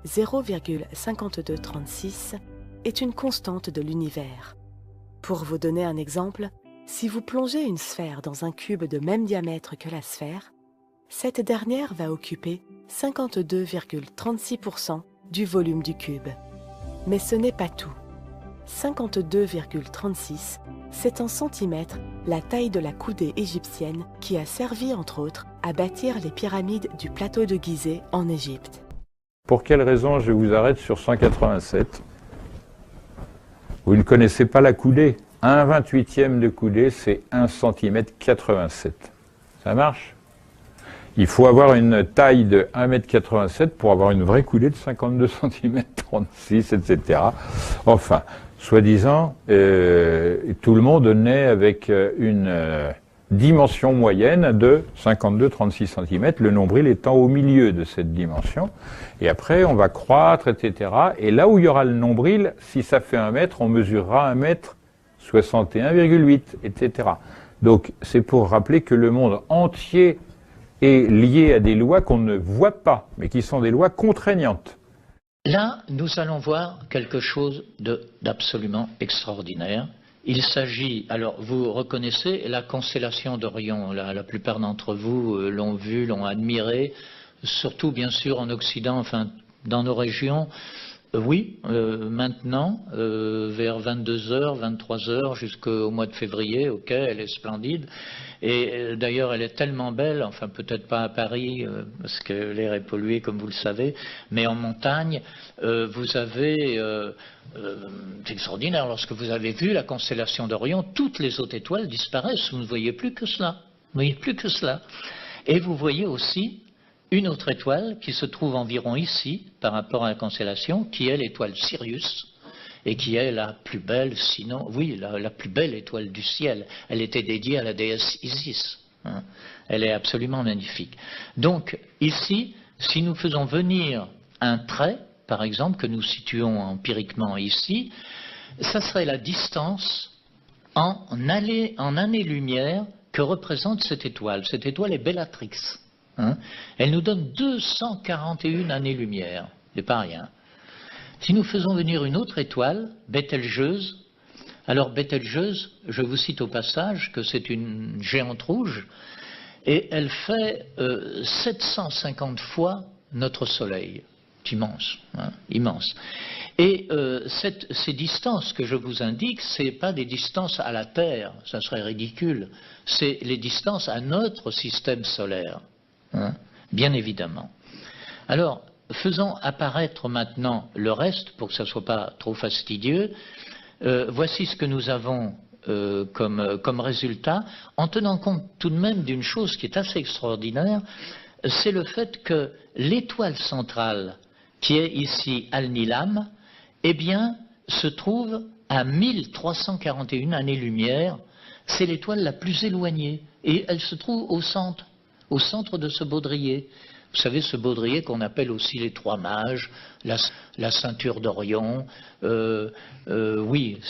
0,5236 est une constante de l'univers. Pour vous donner un exemple, si vous plongez une sphère dans un cube de même diamètre que la sphère, cette dernière va occuper 52,36% du volume du cube. Mais ce n'est pas tout. 52,36, c'est en centimètres la taille de la coudée égyptienne qui a servi entre autres à bâtir les pyramides du plateau de Gizeh en Égypte. Pour quelle raison je vous arrête sur 187? Vous ne connaissez pas la coudée. 1/28e de coudée, c'est 1 cm 87. Ça marche? Il faut avoir une taille de 1,87 m pour avoir une vraie coudée de 52 cm 36, etc. Enfin, soi-disant, tout le monde naît avec une dimension moyenne de 52-36 cm, le nombril étant au milieu de cette dimension. Et après, on va croître, etc. Et là où il y aura le nombril, si ça fait 1 mètre, on mesurera 1,61,8 m, etc. Donc, c'est pour rappeler que le monde entier est lié à des lois qu'on ne voit pas, mais qui sont des lois contraignantes. Là, nous allons voir quelque chose d'absolument extraordinaire. Il s'agit, alors vous reconnaissez la constellation d'Orion, la plupart d'entre vous l'ont vu, l'ont admiré, surtout bien sûr en Occident, enfin dans nos régions. Oui, maintenant, vers 22h, 23h, jusqu'au mois de février, ok, elle est splendide. Et d'ailleurs, elle est tellement belle, enfin peut-être pas à Paris, parce que l'air est pollué, comme vous le savez, mais en montagne, vous avez, c'est extraordinaire, lorsque vous avez vu la constellation d'Orion, toutes les autres étoiles disparaissent, vous ne voyez plus que cela, vous ne voyez plus que cela. Et vous voyez aussi une autre étoile qui se trouve environ ici, par rapport à la constellation, qui est l'étoile Sirius, et qui est la plus belle, sinon, oui, la plus belle étoile du ciel. Elle était dédiée à la déesse Isis. Hein. Elle est absolument magnifique. Donc, ici, si nous faisons venir un trait, par exemple, que nous situons empiriquement ici, ça serait la distance en années-lumière que représente cette étoile. Cette étoile est Bellatrix. Hein, elle nous donne 241 années-lumière, c'est pas rien. Si nous faisons venir une autre étoile, Bételgeuse, alors Bételgeuse, je vous cite au passage que c'est une géante rouge, et elle fait 750 fois notre Soleil. C'est immense, hein, immense. Et ces distances que je vous indique, ce n'est pas des distances à la Terre, ça serait ridicule, c'est les distances à notre système solaire. Hein, bien évidemment. Alors, faisons apparaître maintenant le reste, pour que ça ne soit pas trop fastidieux. Voici ce que nous avons comme résultat, en tenant compte tout de même d'une chose qui est assez extraordinaire, c'est le fait que l'étoile centrale, qui est ici Al-Nilam, eh bien, se trouve à 1341 années-lumière. C'est l'étoile la plus éloignée, et elle se trouve au centre de ce baudrier. Vous savez, ce baudrier qu'on appelle aussi les trois mages, la ceinture d'Orion. Oui,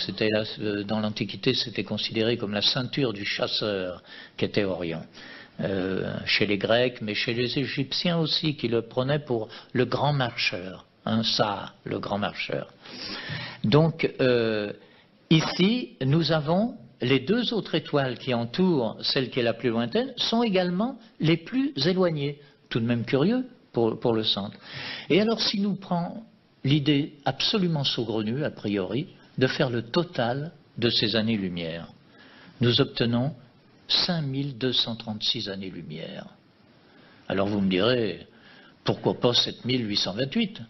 dans l'Antiquité, c'était considéré comme la ceinture du chasseur qu'était Orion. Chez les Grecs, mais chez les Égyptiens aussi, qui le prenaient pour le grand marcheur. Hein, ça, le grand marcheur. Donc, ici, nous avons les deux autres étoiles qui entourent celle qui est la plus lointaine sont également les plus éloignées. Tout de même curieux pour le centre. Et alors, si nous prenons l'idée absolument saugrenue, a priori, de faire le total de ces années-lumière, nous obtenons 5236 années-lumière. Alors vous me direz, pourquoi pas 7828?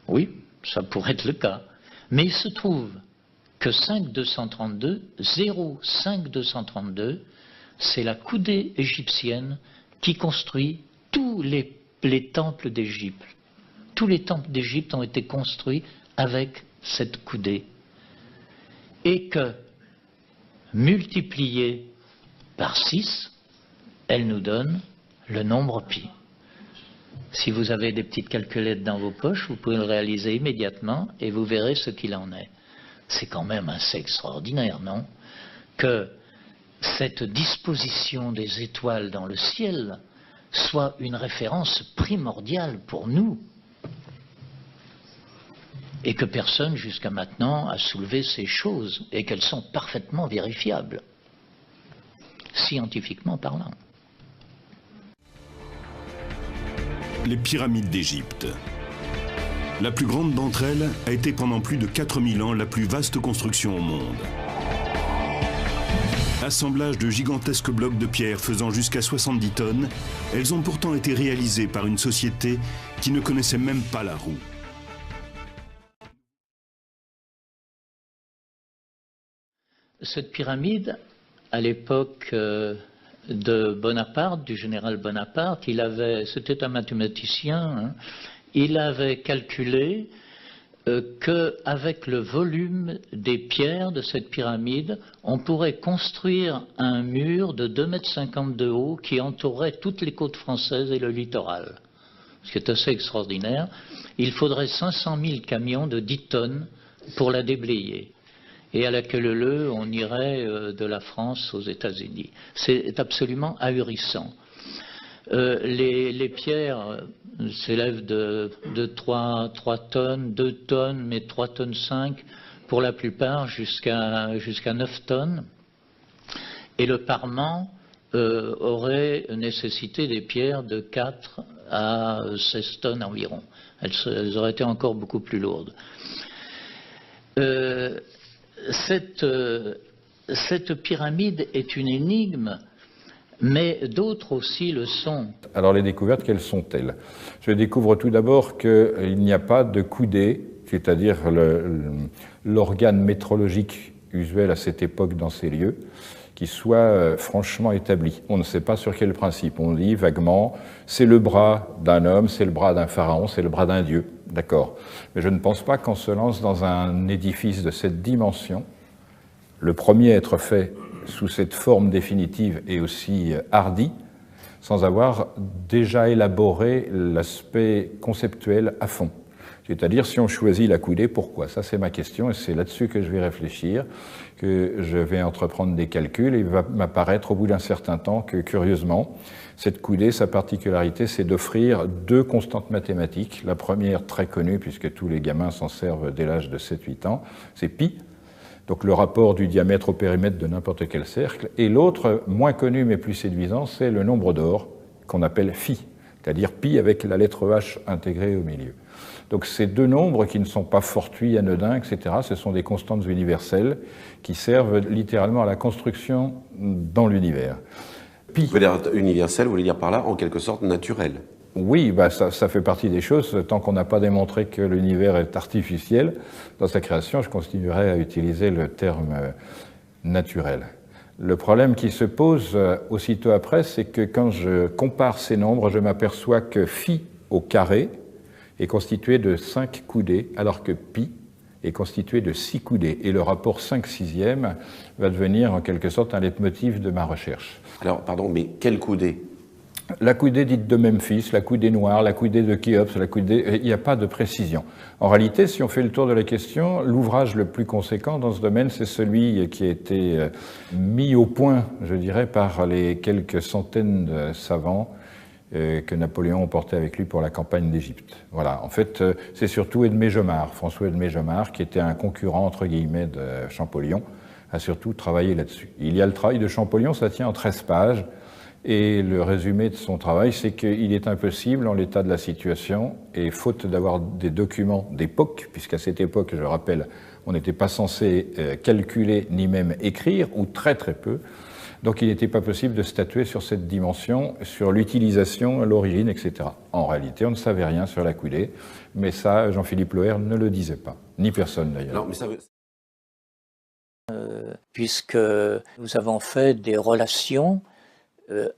Oui, ça pourrait être le cas. Mais il se trouve que 5232, c'est la coudée égyptienne qui construit tous les temples d'Égypte. Tous les temples d'Égypte ont été construits avec cette coudée. Et que, multipliée par 6, elle nous donne le nombre pi. Si vous avez des petites calculettes dans vos poches, vous pouvez le réaliser immédiatement et vous verrez ce qu'il en est. C'est quand même assez extraordinaire, non? Que cette disposition des étoiles dans le ciel soit une référence primordiale pour nous. et que personne jusqu'à maintenant a soulevé ces choses, et qu'elles sont parfaitement vérifiables, scientifiquement parlant. Les pyramides d'Égypte. La plus grande d'entre elles a été pendant plus de 4000 ans la plus vaste construction au monde. Assemblage de gigantesques blocs de pierre faisant jusqu'à 70 tonnes, elles ont pourtant été réalisées par une société qui ne connaissait même pas la roue. Cette pyramide, à l'époque de Bonaparte, du général Bonaparte, c'était un mathématicien, hein, il avait calculé qu'avec le volume des pierres de cette pyramide, on pourrait construire un mur de 2,50 m de haut qui entourerait toutes les côtes françaises et le littoral. Ce qui est assez extraordinaire. Il faudrait 500 000 camions de 10 tonnes pour la déblayer. Et à la queue leu, on irait de la France aux États-Unis. C'est absolument ahurissant. Les pierres s'élèvent de 3 tonnes, 2 tonnes, mais 3 tonnes 5 pour la plupart, jusqu'à 9 tonnes. Et le parement aurait nécessité des pierres de 4 à 16 tonnes environ. Elles auraient été encore beaucoup plus lourdes. Cette pyramide est une énigme, mais d'autres aussi le sont. Alors les découvertes, quelles sont-elles? Je découvre tout d'abord qu'il n'y a pas de coudée, c'est-à-dire l'organe métrologique usuel à cette époque dans ces lieux, qui soit franchement établi. On ne sait pas sur quel principe. On dit vaguement, c'est le bras d'un homme, c'est le bras d'un pharaon, c'est le bras d'un dieu. D'accord. Mais je ne pense pas qu'on se lance dans un édifice de cette dimension, le premier à être fait sous cette forme définitive et aussi hardie, sans avoir déjà élaboré l'aspect conceptuel à fond. C'est-à-dire, si on choisit la coudée, pourquoi? Ça, c'est ma question, et c'est là-dessus que je vais réfléchir, que je vais entreprendre des calculs, et il va m'apparaître au bout d'un certain temps que, curieusement, cette coudée, sa particularité, c'est d'offrir 2 constantes mathématiques. La première, très connue, puisque tous les gamins s'en servent dès l'âge de 7-8 ans, c'est pi, donc le rapport du diamètre au périmètre de n'importe quel cercle, et l'autre, moins connu mais plus séduisant, c'est le nombre d'or, qu'on appelle phi, c'est-à-dire pi avec la lettre H intégrée au milieu. Donc ces 2 nombres qui ne sont pas fortuits, anodins, etc., ce sont des constantes universelles qui servent littéralement à la construction dans l'univers. Pi. Vous voulez dire universel, vous voulez dire par là, en quelque sorte, naturel? Oui, ça fait partie des choses. Tant qu'on n'a pas démontré que l'univers est artificiel, dans sa création, je continuerai à utiliser le terme naturel. Le problème qui se pose aussitôt après, c'est que quand je compare ces nombres, je m'aperçois que phi au carré est constitué de 5 coudées, alors que pi est constitué de 6 coudées. Et le rapport 5/6 va devenir en quelque sorte un leitmotiv de ma recherche. Alors, pardon, mais quelle coudée? La coudée dite de Memphis, la coudée noire, la coudée de Khéops, il n'y a pas de précision. En réalité, si on fait le tour de la question, l'ouvrage le plus conséquent dans ce domaine, c'est celui qui a été mis au point, je dirais, par les quelques centaines de savants que Napoléon emportait avec lui pour la campagne d'Égypte. Voilà, en fait, c'est surtout Edmé Jomard, François-Edmé Jomard, qui était un concurrent, entre guillemets, de Champollion, a surtout travaillé là-dessus. Il y a le travail de Champollion, ça tient en 13 pages, et le résumé de son travail, c'est qu'il est impossible, en l'état de la situation, et faute d'avoir des documents d'époque, puisqu'à cette époque, je rappelle, on n'était pas censé calculer ni même écrire, ou très très peu, donc il n'était pas possible de statuer sur cette dimension, sur l'utilisation, l'origine, etc. En réalité, on ne savait rien sur la coudée, mais ça, Jean-Philippe Loher ne le disait pas, ni personne d'ailleurs. Non, mais ça veut... Puisque nous avons fait des relations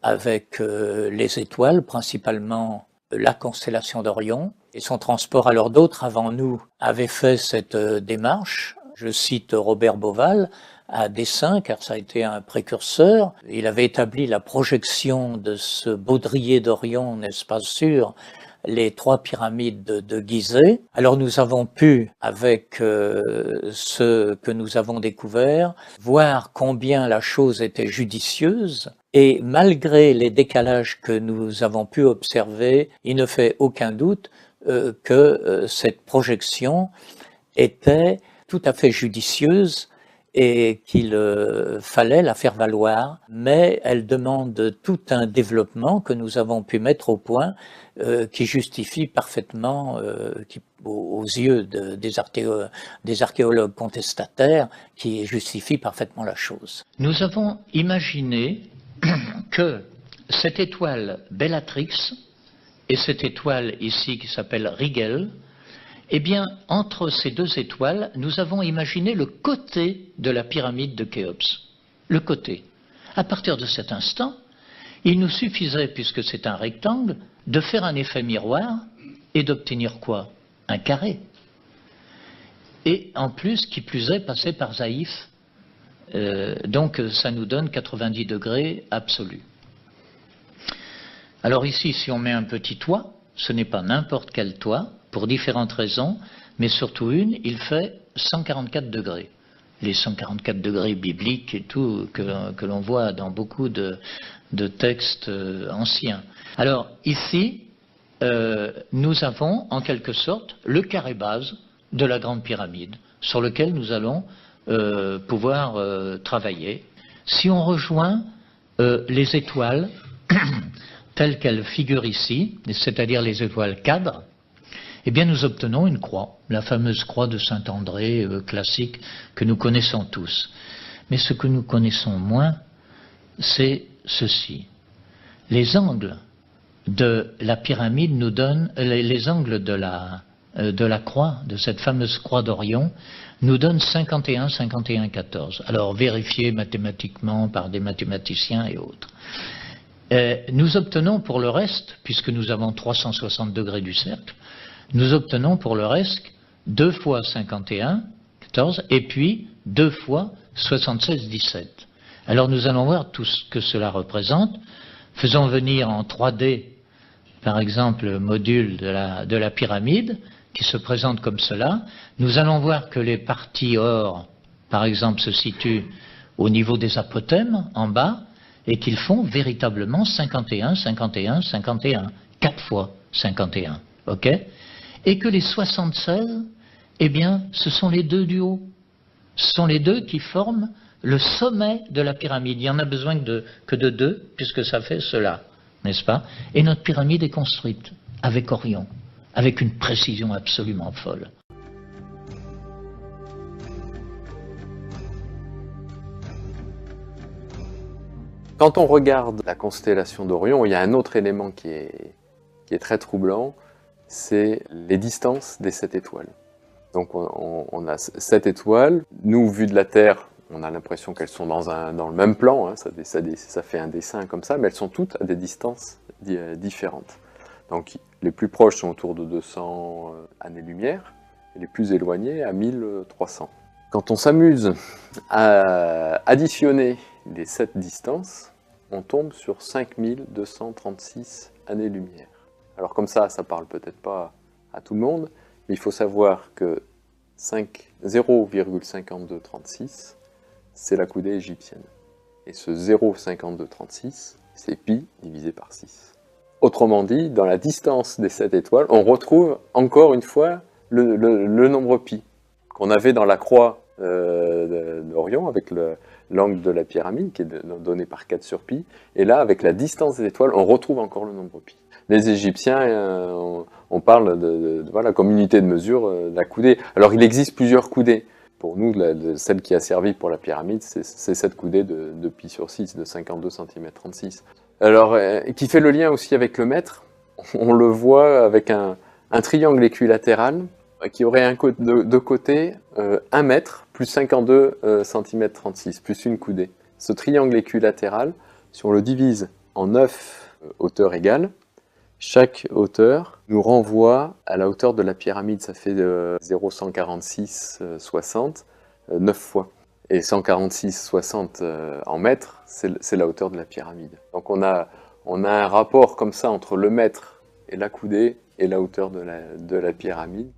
avec les étoiles, principalement la constellation d'Orion, et son transport. Alors d'autres avant nous avaient fait cette démarche. Je cite Robert Bauval à dessin, car ça a été un précurseur. Il avait établi la projection de ce baudrier d'Orion, n'est-ce pas, sur les 3 pyramides de Gizeh. Alors nous avons pu, avec ce que nous avons découvert, voir combien la chose était judicieuse. Et malgré les décalages que nous avons pu observer, il ne fait aucun doute que cette projection était tout à fait judicieuse et qu'il fallait la faire valoir, mais elle demande tout un développement que nous avons pu mettre au point qui justifie parfaitement, aux yeux des archéologues contestataires, qui justifie parfaitement la chose. Nous avons imaginé que cette étoile Bellatrix et cette étoile ici qui s'appelle Rigel, eh bien, entre ces deux étoiles, nous avons imaginé le côté de la pyramide de Khéops. Le côté. À partir de cet instant, il nous suffisait, puisque c'est un rectangle, de faire un effet miroir et d'obtenir quoi? Un carré. Et en plus, qui plus est, passer par Zaïf. Donc, ça nous donne 90 degrés absolus. Alors ici, si on met un petit toit, ce n'est pas n'importe quel toit, pour différentes raisons, mais surtout une, il fait 144 degrés. Les 144 degrés bibliques et tout, que l'on voit dans beaucoup de textes anciens. Alors ici, nous avons en quelque sorte le carré base de la grande pyramide, sur lequel nous allons pouvoir travailler. Si on rejoint les étoiles telles qu'elles figurent ici, c'est-à-dire les étoiles cadres, eh bien nous obtenons une croix, la fameuse croix de Saint-André classique que nous connaissons tous. Mais ce que nous connaissons moins, c'est ceci. Les angles de la pyramide nous donnent, les angles de la croix, de cette fameuse croix d'Orion, nous donnent 51, 51, 14. Alors vérifiés mathématiquement par des mathématiciens et autres. Nous obtenons pour le reste, puisque nous avons 360 degrés du cercle, nous obtenons pour le reste 2 fois 51, 14, et puis 2 fois 76, 17. Alors nous allons voir tout ce que cela représente. Faisons venir en 3D, par exemple, le module de la pyramide, qui se présente comme cela. Nous allons voir que les parties or, par exemple, se situent au niveau des apothèmes, en bas, et qu'ils font véritablement 51, 51, 51, 4 fois 51, ok? Et que les 76, eh bien, ce sont les deux du haut. Ce sont les deux qui forment le sommet de la pyramide. Il n'y en a besoin que de deux, puisque ça fait cela, n'est-ce pas? Et notre pyramide est construite avec Orion, avec une précision absolument folle. Quand on regarde la constellation d'Orion, il y a un autre élément qui est très troublant, c'est les distances des 7 étoiles. Donc on a 7 étoiles. Nous, vu de la Terre, on a l'impression qu'elles sont dans le même plan, hein, ça fait un dessin comme ça, mais elles sont toutes à des distances différentes. Donc les plus proches sont autour de 200 années-lumière, et les plus éloignées à 1300. Quand on s'amuse à additionner les 7 distances, on tombe sur 5236 années-lumière. Alors comme ça parle peut-être pas à tout le monde, mais il faut savoir que 0,5236, c'est la coudée égyptienne. Et ce 0,5236, c'est pi divisé par 6. Autrement dit, dans la distance des 7 étoiles, on retrouve encore une fois le nombre pi qu'on avait dans la croix d'Orion avec l'angle de la pyramide qui est donné par 4 sur pi. Et là, avec la distance des étoiles, on retrouve encore le nombre pi. Les Égyptiens, on parle voilà, comme unité de mesure de la coudée. Alors il existe plusieurs coudées. Pour nous, celle qui a servi pour la pyramide, c'est cette coudée de pi sur 6, de 52 cm 36. Alors, qui fait le lien aussi avec le mètre, on le voit avec un triangle équilatéral qui aurait de côté 1 mètre plus 52 cm 36, plus une coudée. Ce triangle équilatéral, si on le divise en 9 hauteurs égales, chaque hauteur nous renvoie à la hauteur de la pyramide. Ça fait 0,146 60, 9 fois. Et 146 60 en mètres, c'est la hauteur de la pyramide. Donc on a un rapport comme ça entre le mètre et la coudée et la hauteur de la pyramide.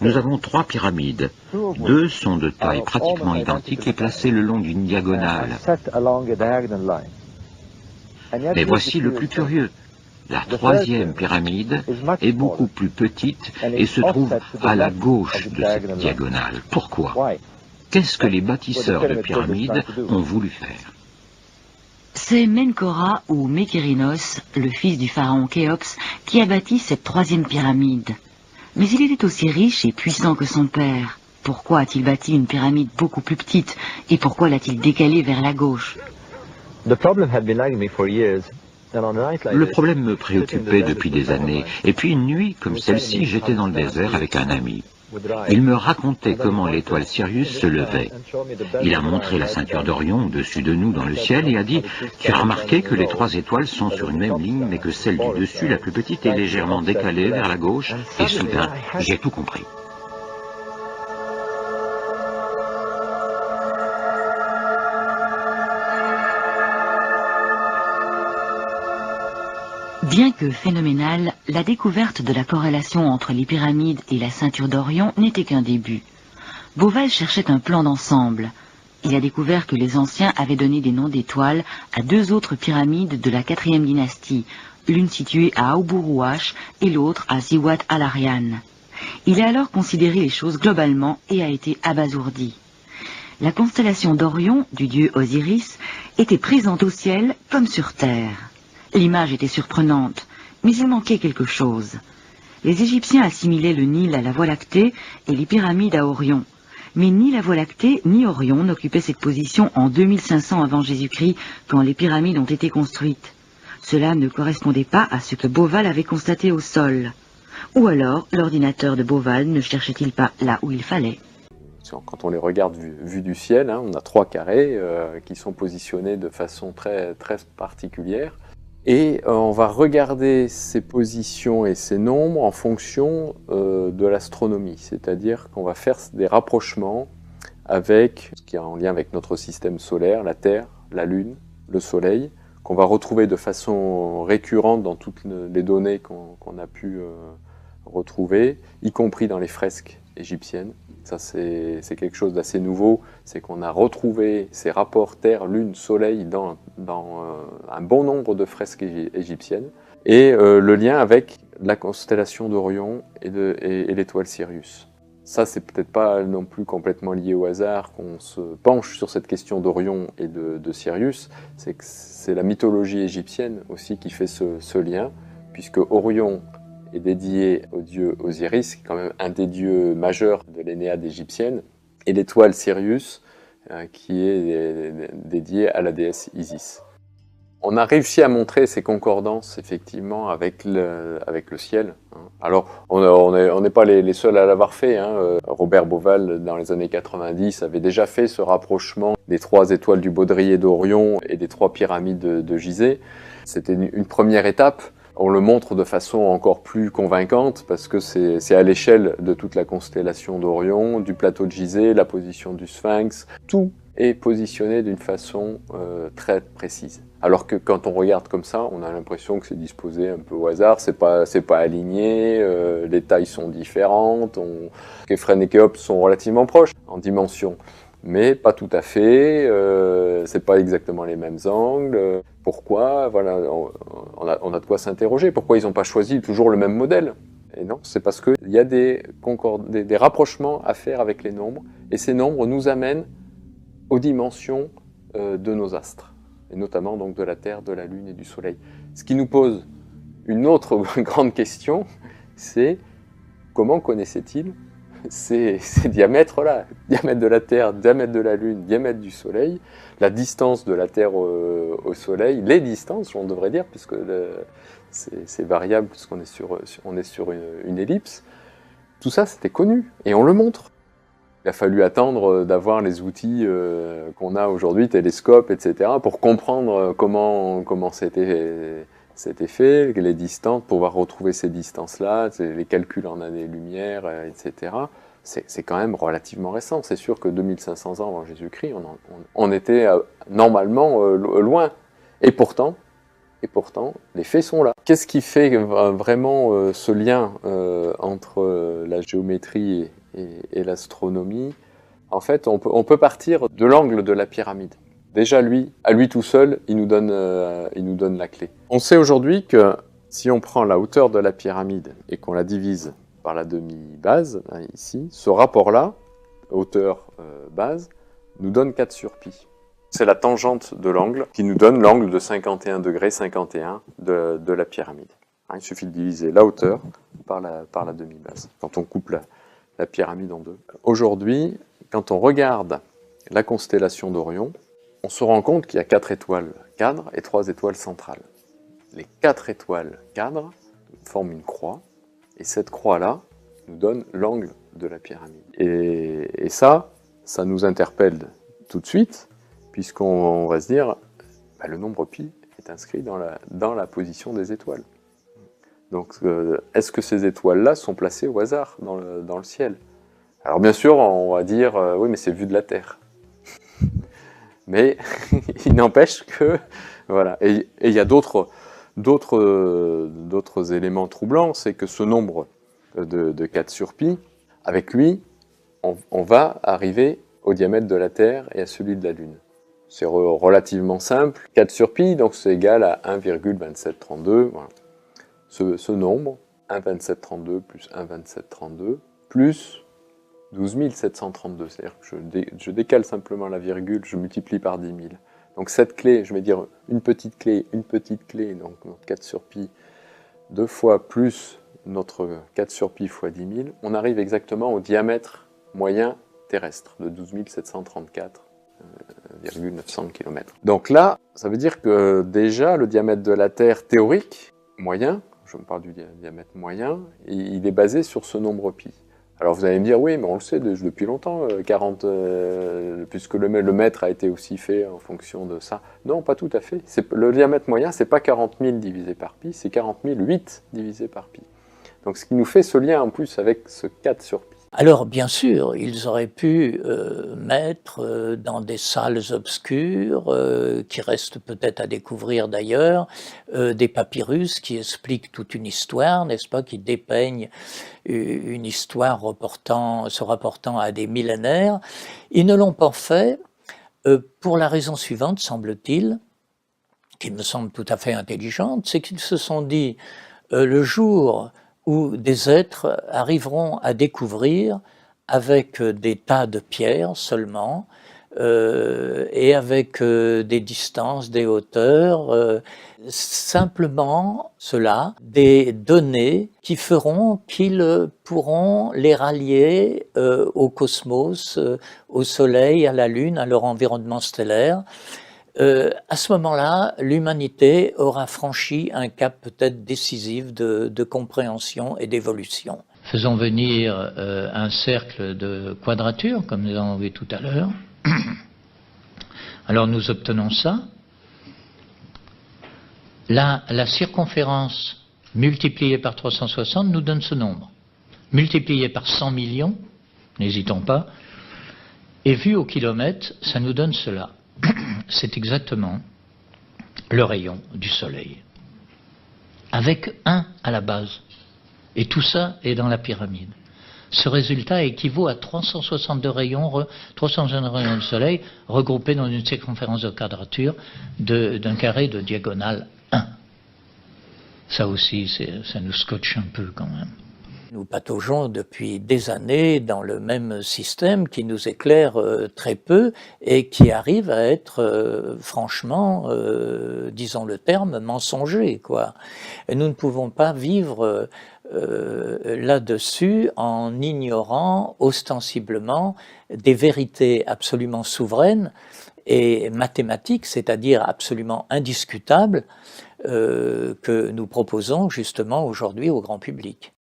Nous avons 3 pyramides. 2 sont de taille pratiquement identique et placées le long d'une diagonale. Mais voici le plus curieux. La troisième pyramide est beaucoup plus petite et se trouve à la gauche de cette diagonale. Pourquoi? Qu'est-ce que les bâtisseurs de pyramides ont voulu faire? C'est Menkora ou Mykérinos, le fils du pharaon Khéops, qui a bâti cette troisième pyramide. Mais il était aussi riche et puissant que son père. Pourquoi a-t-il bâti une pyramide beaucoup plus petite et pourquoi l'a-t-il décalée vers la gauche? Le problème me préoccupait depuis des années, et puis une nuit comme celle-ci, j'étais dans le désert avec un ami. Il me racontait comment l'étoile Sirius se levait. Il a montré la ceinture d'Orion au-dessus de nous dans le ciel et a dit « Tu as remarqué que les trois étoiles sont sur une même ligne, mais que celle du dessus, la plus petite, est légèrement décalée vers la gauche ?» Et soudain, j'ai tout compris. Bien que phénoménale, la découverte de la corrélation entre les pyramides et la ceinture d'Orion n'était qu'un début. Bauval cherchait un plan d'ensemble. Il a découvert que les anciens avaient donné des noms d'étoiles à deux autres pyramides de la 4e dynastie, l'une située à Aoburuash et l'autre à Ziwat al-Aryan. Il a alors considéré les choses globalement et a été abasourdi. La constellation d'Orion, du dieu Osiris, était présente au ciel comme sur terre. L'image était surprenante, mais il manquait quelque chose. Les Égyptiens assimilaient le Nil à la Voie lactée et les pyramides à Orion. Mais ni la Voie lactée ni Orion n'occupaient cette position en 2500 avant Jésus-Christ, quand les pyramides ont été construites. Cela ne correspondait pas à ce que Bauval avait constaté au sol. Ou alors, l'ordinateur de Bauval ne cherchait-il pas là où il fallait? Quand on les regarde vus du ciel, hein, on a trois carrés qui sont positionnés de façon très particulière. Et on va regarder ces positions et ces nombres en fonction de l'astronomie, c'est-à-dire qu'on va faire des rapprochements avec ce qui est en lien avec notre système solaire, la Terre, la Lune, le Soleil, qu'on va retrouver de façon récurrente dans toutes les données qu'on a pu retrouver, y compris dans les fresques égyptiennes. Ça, c'est quelque chose d'assez nouveau, c'est qu'on a retrouvé ces rapports Terre, Lune, Soleil dans un bon nombre de fresques égyptiennes. Et le lien avec la constellation d'Orion et l'étoile Sirius. Ça, c'est peut-être pas non plus complètement lié au hasard qu'on se penche sur cette question d'Orion et de Sirius, c'est que c'est la mythologie égyptienne aussi qui fait ce lien, puisque Orion est dédié au dieu Osiris, qui est quand même un des dieux majeurs de l'Énéade égyptienne, et l'étoile Sirius, qui est dédiée à la déesse Isis. On a réussi à montrer ces concordances, effectivement, avec le ciel. Alors, on n'est pas les seuls à l'avoir fait. Robert Bauval, dans les années 90, avait déjà fait ce rapprochement des trois étoiles du baudrier d'Orion et des trois pyramides de Gizeh. C'était une première étape. On le montre de façon encore plus convaincante parce que c'est à l'échelle de toute la constellation d'Orion, du plateau de Gizeh, la position du Sphinx. Tout est positionné d'une façon très précise. Alors que quand on regarde comme ça, on a l'impression que c'est disposé un peu au hasard, c'est pas aligné, les tailles sont différentes, Képhren et Khéops sont relativement proches en dimension, mais pas tout à fait, c'est pas exactement les mêmes angles. Pourquoi? Voilà, on a de quoi s'interroger. Pourquoi ils n'ont pas choisi toujours le même modèle? Et non, c'est parce qu'il y a des rapprochements à faire avec les nombres, et ces nombres nous amènent aux dimensions de nos astres, et notamment donc de la Terre, de la Lune et du Soleil. Ce qui nous pose une autre grande question, c'est comment connaissait-il ces diamètres-là, diamètre de la Terre, diamètre de la Lune, diamètre du Soleil, la distance de la Terre au Soleil, les distances, on devrait dire, puisque c'est variable, puisqu'on est sur une ellipse. Tout ça, c'était connu, et on le montre. Il a fallu attendre d'avoir les outils qu'on a aujourd'hui, télescopes, etc., pour comprendre comment c'était fait, les distances, pouvoir retrouver ces distances-là, les calculs en années-lumière, etc. C'est quand même relativement récent. C'est sûr que 2500 ans avant Jésus-Christ, on était normalement loin. Et pourtant, les faits sont là. Qu'est-ce qui fait vraiment ce lien entre la géométrie et l'astronomie? En fait, on peut partir de l'angle de la pyramide. Déjà, à lui tout seul, il nous donne la clé. On sait aujourd'hui que Si on prend la hauteur de la pyramide et qu'on la divise par la demi-base, hein, ici, ce rapport-là, hauteur-base, nous donne 4 sur pi. C'est la tangente de l'angle qui nous donne l'angle de 51 degrés 51 de la pyramide. Hein, il suffit de diviser la hauteur par la demi-base, quand on coupe la pyramide en deux. Aujourd'hui, quand on regarde la constellation d'Orion, on se rend compte qu'il y a 4 étoiles cadres et 3 étoiles centrales. Les 4 étoiles cadres forment une croix, et cette croix-là nous donne l'angle de la pyramide. Et ça nous interpelle tout de suite, puisqu'on va se dire, bah, le nombre pi est inscrit dans la position des étoiles. Donc, est-ce que ces étoiles-là sont placées au hasard dans le ciel? Alors bien sûr, on va dire, oui, mais c'est vu de la Terre. Mais il n'empêche que, voilà. Et il y a d'autres éléments troublants, c'est que ce nombre de 4 sur pi, avec lui, on va arriver au diamètre de la Terre et à celui de la Lune. C'est relativement simple. 4 sur pi, donc c'est égal à 1,2732. Voilà. Ce nombre, 1,2732 plus 1,2732, plus 12 732. C'est-à-dire que je décale simplement la virgule, je multiplie par 10 000. Donc cette clé, je vais dire une petite clé, donc notre 4 sur pi, 2 fois plus notre 4 sur pi fois 10 000, on arrive exactement au diamètre moyen terrestre de 12 734,900 km. Donc là, ça veut dire que déjà le diamètre de la Terre théorique, moyen, je me parle du diamètre moyen, il est basé sur ce nombre pi. Alors vous allez me dire, oui, mais on le sait depuis longtemps, 40, puisque le mètre a été aussi fait en fonction de ça. Non, pas tout à fait. Le diamètre moyen, c'est pas 40 000 divisé par pi, c'est 40 008 divisé par pi. Donc ce qui nous fait ce lien en plus avec ce 4 sur pi. Alors bien sûr, ils auraient pu mettre dans des salles obscures, qui restent peut-être à découvrir d'ailleurs, des papyrus qui expliquent toute une histoire, n'est-ce pas, qui dépeignent une histoire se rapportant à des millénaires. Ils ne l'ont pas fait pour la raison suivante, semble-t-il, qui me semble tout à fait intelligente, c'est qu'ils se sont dit, le jour où des êtres arriveront à découvrir avec des tas de pierres seulement, et avec des distances, des hauteurs, simplement cela, des données qui feront qu'ils pourront les rallier au cosmos, au Soleil, à la Lune, à leur environnement stellaire. À ce moment-là, l'humanité aura franchi un cap peut-être décisif de compréhension et d'évolution. Faisons venir un cercle de quadrature, comme nous avons vu tout à l'heure. Alors nous obtenons ça. Là, la circonférence multipliée par 360 nous donne ce nombre. Multiplié par 100 millions, n'hésitons pas, et vu au kilomètre, ça nous donne cela. C'est exactement le rayon du Soleil, avec 1 à la base. Et tout ça est dans la pyramide. Ce résultat équivaut à 362 rayons du Soleil regroupés dans une circonférence de quadrature d'un carré de diagonale 1. Ça aussi, ça nous scotche un peu quand même. Nous pataugeons depuis des années dans le même système qui nous éclaire très peu et qui arrive à être franchement, disons le terme, mensonger, quoi. Et nous ne pouvons pas vivre là-dessus en ignorant ostensiblement des vérités absolument souveraines et mathématiques, c'est-à-dire absolument indiscutables, que nous proposons justement aujourd'hui au grand public.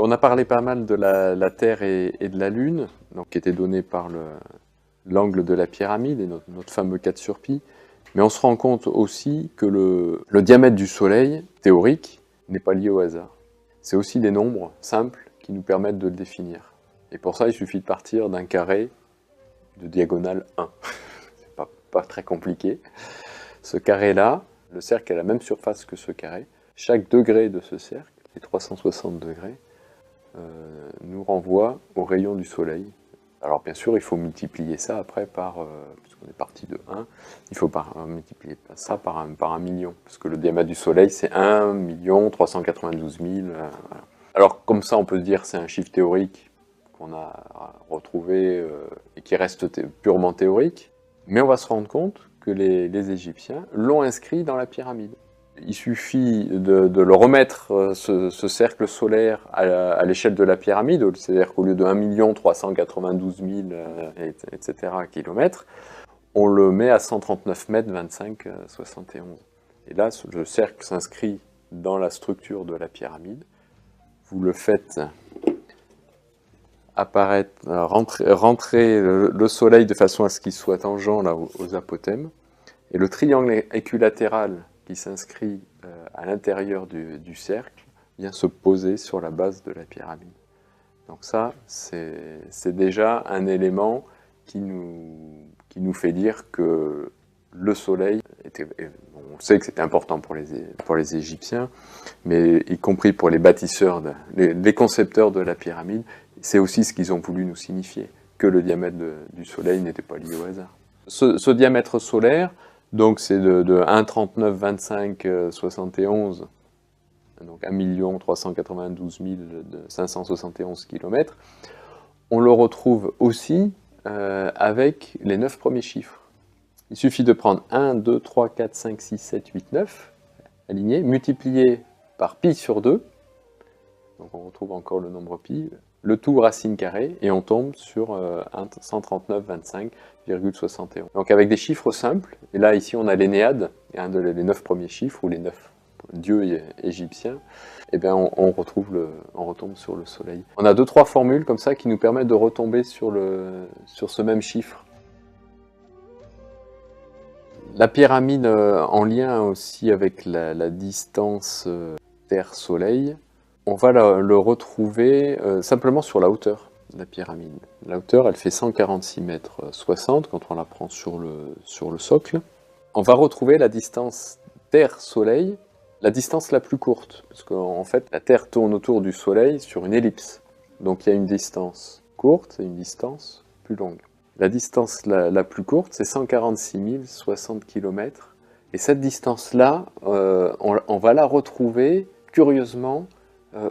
On a parlé pas mal de la Terre et de la Lune, donc, qui était donné par l'angle de la pyramide et notre fameux 4 sur pi, mais on se rend compte aussi que le diamètre du Soleil, théorique, n'est pas lié au hasard. C'est aussi des nombres simples qui nous permettent de le définir. Et pour ça, il suffit de partir d'un carré de diagonale 1. C'est pas très compliqué. Ce carré-là, le cercle a la même surface que ce carré. Chaque degré de ce cercle, les 360 degrés, nous renvoie au rayon du Soleil Alors bien sûr, il faut multiplier ça après par, puisqu'on est parti de 1, il faut multiplier ça par 1 million, parce que le diamètre du Soleil, c'est 1 392 000. Voilà. Alors comme ça, on peut dire c'est un chiffre théorique qu'on a retrouvé et qui reste purement théorique, mais on va se rendre compte que les Égyptiens l'ont inscrit dans la pyramide. Il suffit de le remettre, ce cercle solaire, à l'échelle de la pyramide, c'est-à-dire qu'au lieu de 1 392 000, etc. kilomètres, on le met à 139 mètres 25, 71. Et là, le cercle s'inscrit dans la structure de la pyramide. Vous le faites apparaître, rentrer le Soleil de façon à ce qu'il soit tangent là, aux apothèmes. Et le triangle équilatéral qui s'inscrit à l'intérieur du cercle vient se poser sur la base de la pyramide. Donc ça, c'est déjà un élément qui nous fait dire que le Soleil était... On sait que c'était important pour les Égyptiens, mais y compris pour les bâtisseurs, les concepteurs de la pyramide, c'est aussi ce qu'ils ont voulu nous signifier, que le diamètre du Soleil n'était pas lié au hasard. Ce diamètre solaire, donc c'est de 1,39, 25, 71, donc 1 392 571 km. On le retrouve aussi avec les 9 premiers chiffres. Il suffit de prendre 1, 2, 3, 4, 5, 6, 7, 8, 9, alignés, multipliés par pi sur 2, donc on retrouve encore le nombre pi, le tout racine carrée, et on tombe sur 139, 25,71. Donc avec des chiffres simples, et là ici on a l'Énéade, les 9 premiers chiffres, ou les 9 dieux égyptiens, et bien on retombe sur le Soleil. On a 2-3 formules comme ça qui nous permettent de retomber sur ce même chiffre. La pyramide, en lien aussi avec la distance Terre-Soleil, on va le retrouver simplement sur la hauteur de la pyramide. La hauteur, elle fait 146,60 mètres quand on la prend sur le socle. On va retrouver la distance Terre-Soleil, la distance la plus courte, parce qu'en fait, la Terre tourne autour du Soleil sur une ellipse. Donc il y a une distance courte et une distance plus longue. La distance la plus courte, c'est 146 060 km. Et cette distance-là, on va la retrouver, curieusement,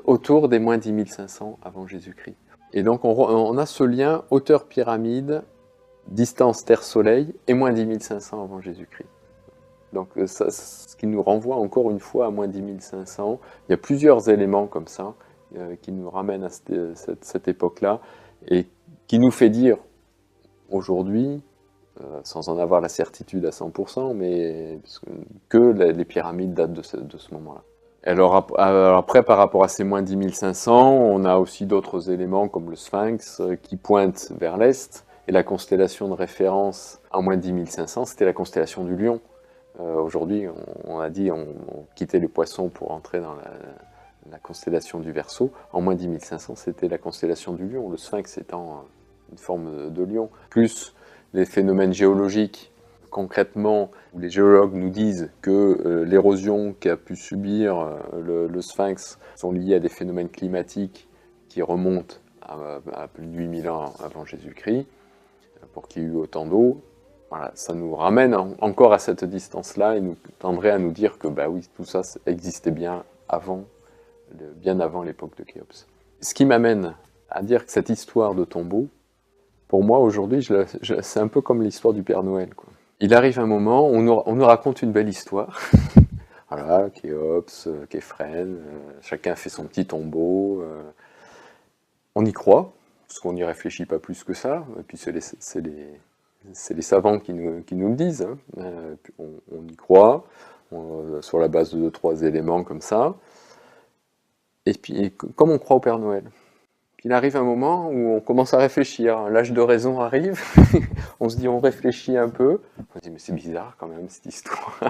autour des moins 10 500 avant Jésus-Christ. Et donc on a ce lien hauteur pyramide, distance Terre-Soleil et moins 10 500 avant Jésus-Christ. Donc ça, ce qui nous renvoie encore une fois à moins 10 500. Il y a plusieurs éléments comme ça qui nous ramènent à cette époque-là et qui nous fait dire aujourd'hui, sans en avoir la certitude à 100%, mais que les pyramides datent de ce moment-là. Alors après, par rapport à ces moins 10 500, on a aussi d'autres éléments comme le Sphinx qui pointe vers l'est, et la constellation de référence en moins 10 500, c'était la constellation du Lion. Aujourd'hui, on a dit on quittait le Poisson pour entrer dans la constellation du Verseau. En moins 10 500, c'était la constellation du Lion, le Sphinx étant une forme de lion, plus les phénomènes géologiques, concrètement, où les géologues nous disent que l'érosion qu'a pu subir le Sphinx sont liées à des phénomènes climatiques qui remontent à plus de 8000 ans avant Jésus-Christ, pour qu'il y ait eu autant d'eau. Voilà, ça nous ramène encore à cette distance-là et nous tendrait à nous dire que bah oui, tout ça existait bien avant l'époque de Khéops. Ce qui m'amène à dire que cette histoire de tombeau, pour moi, aujourd'hui, c'est un peu comme l'histoire du Père Noël, quoi. Il arrive un moment, on nous raconte une belle histoire. Voilà, Khéops, Képhren, chacun fait son petit tombeau. On y croit, parce qu'on n'y réfléchit pas plus que ça. Et puis c'est les savants qui nous le disent. Hein. On y croit, sur la base de 2-3 éléments comme ça. Et puis, comme on croit au Père Noël. Il arrive un moment où on commence à réfléchir, l'âge de raison arrive, on se dit, on réfléchit un peu, on se dit, mais c'est bizarre quand même cette histoire.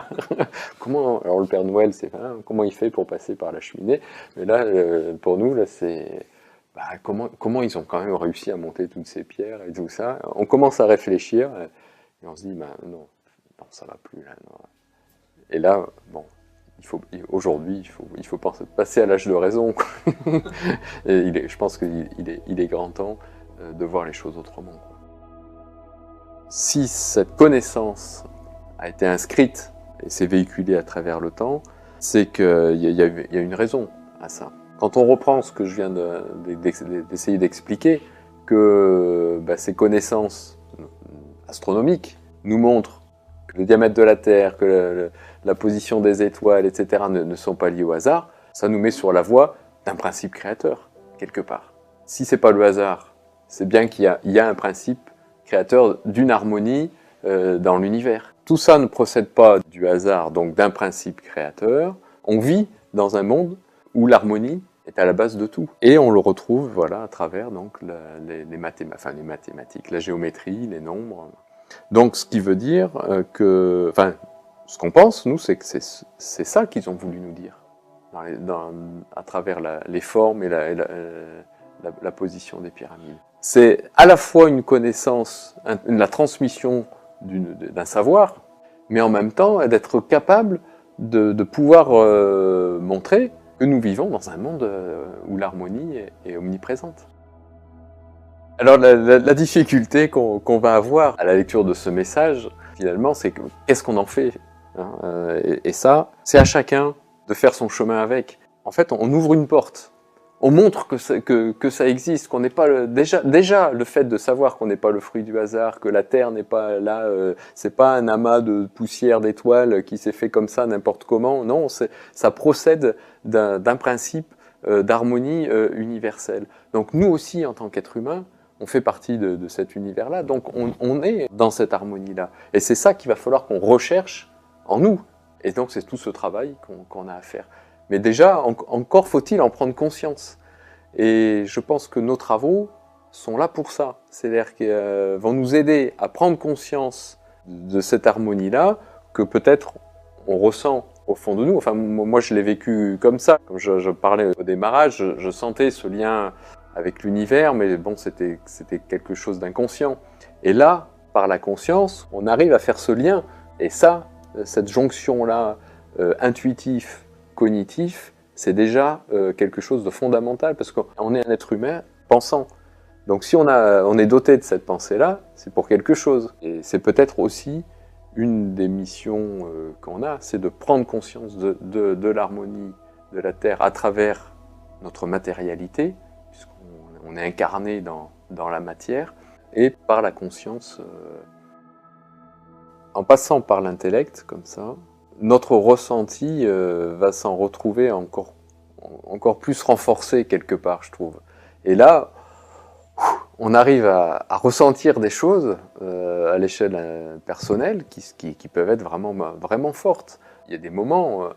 Alors le Père Noël, c'est comment il fait pour passer par la cheminée, mais là, pour nous, là, c'est comment ils ont quand même réussi à monter toutes ces pierres et tout ça. On commence à réfléchir, et on se dit, non, ça va plus là. Non. Et là, bon. Aujourd'hui, il faut passer à l'âge de raison. Et je pense qu'il est grand temps de voir les choses autrement, quoi. Si cette connaissance a été inscrite et s'est véhiculée à travers le temps, c'est qu'il y a une raison à ça. Quand on reprend ce que je viens d'essayer d'expliquer, que ces connaissances astronomiques nous montrent que le diamètre de la Terre, que la position des étoiles, etc. ne sont pas liés au hasard, ça nous met sur la voie d'un principe créateur, quelque part. Si ce n'est pas le hasard, c'est bien qu'il y a un principe créateur d'une harmonie dans l'univers. Tout ça ne procède pas du hasard, donc d'un principe créateur. On vit dans un monde où l'harmonie est à la base de tout. Et on le retrouve voilà, à travers donc, les mathématiques, la géométrie, les nombres. Donc ce qui veut dire que... Enfin, ce qu'on pense, nous, c'est que c'est ça qu'ils ont voulu nous dire, à travers les formes et la position des pyramides. C'est à la fois une connaissance, la transmission d'un savoir, mais en même temps d'être capable de pouvoir montrer que nous vivons dans un monde où l'harmonie est omniprésente. Alors la difficulté qu'on va avoir à la lecture de ce message, finalement, c'est qu'est-ce qu'on en fait, hein, et ça, c'est à chacun de faire son chemin avec. En fait, on ouvre une porte. On montre que ça existe, qu'on n'est pas déjà le fait de savoir qu'on n'est pas le fruit du hasard, que la Terre n'est pas là, c'est pas un amas de poussière d'étoiles qui s'est fait comme ça n'importe comment. Non, ça procède d'un principe d'harmonie universelle. Donc nous aussi, en tant qu'êtres humains, on fait partie de cet univers-là. Donc on est dans cette harmonie-là. Et c'est ça qu'il va falloir qu'on recherche en nous. Et donc c'est tout ce travail qu'on a à faire. Mais déjà, encore faut-il en prendre conscience. Et je pense que nos travaux sont là pour ça. C'est-à-dire qu'ils vont nous aider à prendre conscience de cette harmonie-là que peut-être on ressent au fond de nous. Enfin, moi, je l'ai vécu comme ça. Comme je parlais au démarrage, je sentais ce lien avec l'univers, mais bon, c'était quelque chose d'inconscient. Et là, par la conscience, on arrive à faire ce lien. Et ça, cette jonction-là, intuitif, cognitif, c'est déjà quelque chose de fondamental parce qu'on est un être humain pensant. Donc si on est doté de cette pensée-là, c'est pour quelque chose. Et c'est peut-être aussi une des missions qu'on a, c'est de prendre conscience de l'harmonie de la Terre à travers notre matérialité, puisqu'on est incarné dans la matière, et par la conscience, en passant par l'intellect, comme ça, notre ressenti va s'en retrouver encore plus renforcé quelque part, je trouve. Et là, on arrive à ressentir des choses à l'échelle personnelle qui peuvent être vraiment fortes. Il y a des moments,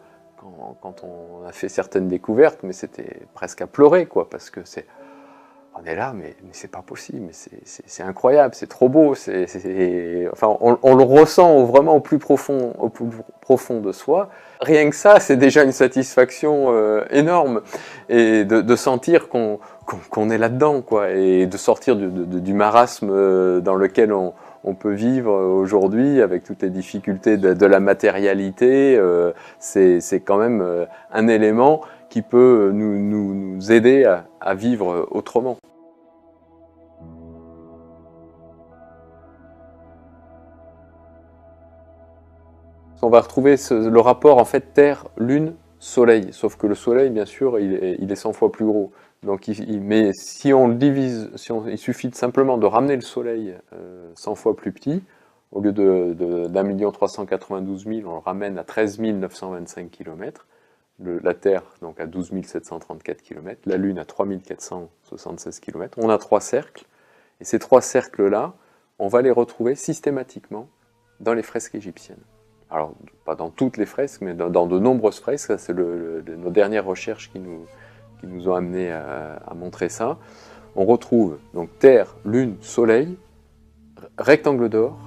quand on a fait certaines découvertes, mais c'était presque à pleurer, quoi, parce que on est là, mais c'est pas possible, mais c'est incroyable, c'est trop beau, enfin, on le ressent vraiment au plus profond de soi. Rien que ça, c'est déjà une satisfaction énorme, et de sentir qu'on est là-dedans, quoi, et de sortir du marasme dans lequel on peut vivre aujourd'hui, avec toutes les difficultés de la matérialité. C'est quand même un élément qui peut nous aider à vivre autrement. On va retrouver le rapport en fait Terre, Lune, Soleil, sauf que le Soleil, bien sûr, il est 100 fois plus gros. Donc, mais si on le divise, il suffit simplement de ramener le Soleil 100 fois plus petit, au lieu d'1 392 000, on le ramène à 13 925 km. La Terre donc à 12 734 km, la Lune à 3 476 km. On a 3 cercles, et ces 3 cercles-là, on va les retrouver systématiquement dans les fresques égyptiennes. Alors, pas dans toutes les fresques, mais dans de nombreuses fresques. Ça, c'est nos dernières recherches qui nous ont amenés à montrer ça. On retrouve donc Terre, Lune, Soleil, rectangle d'or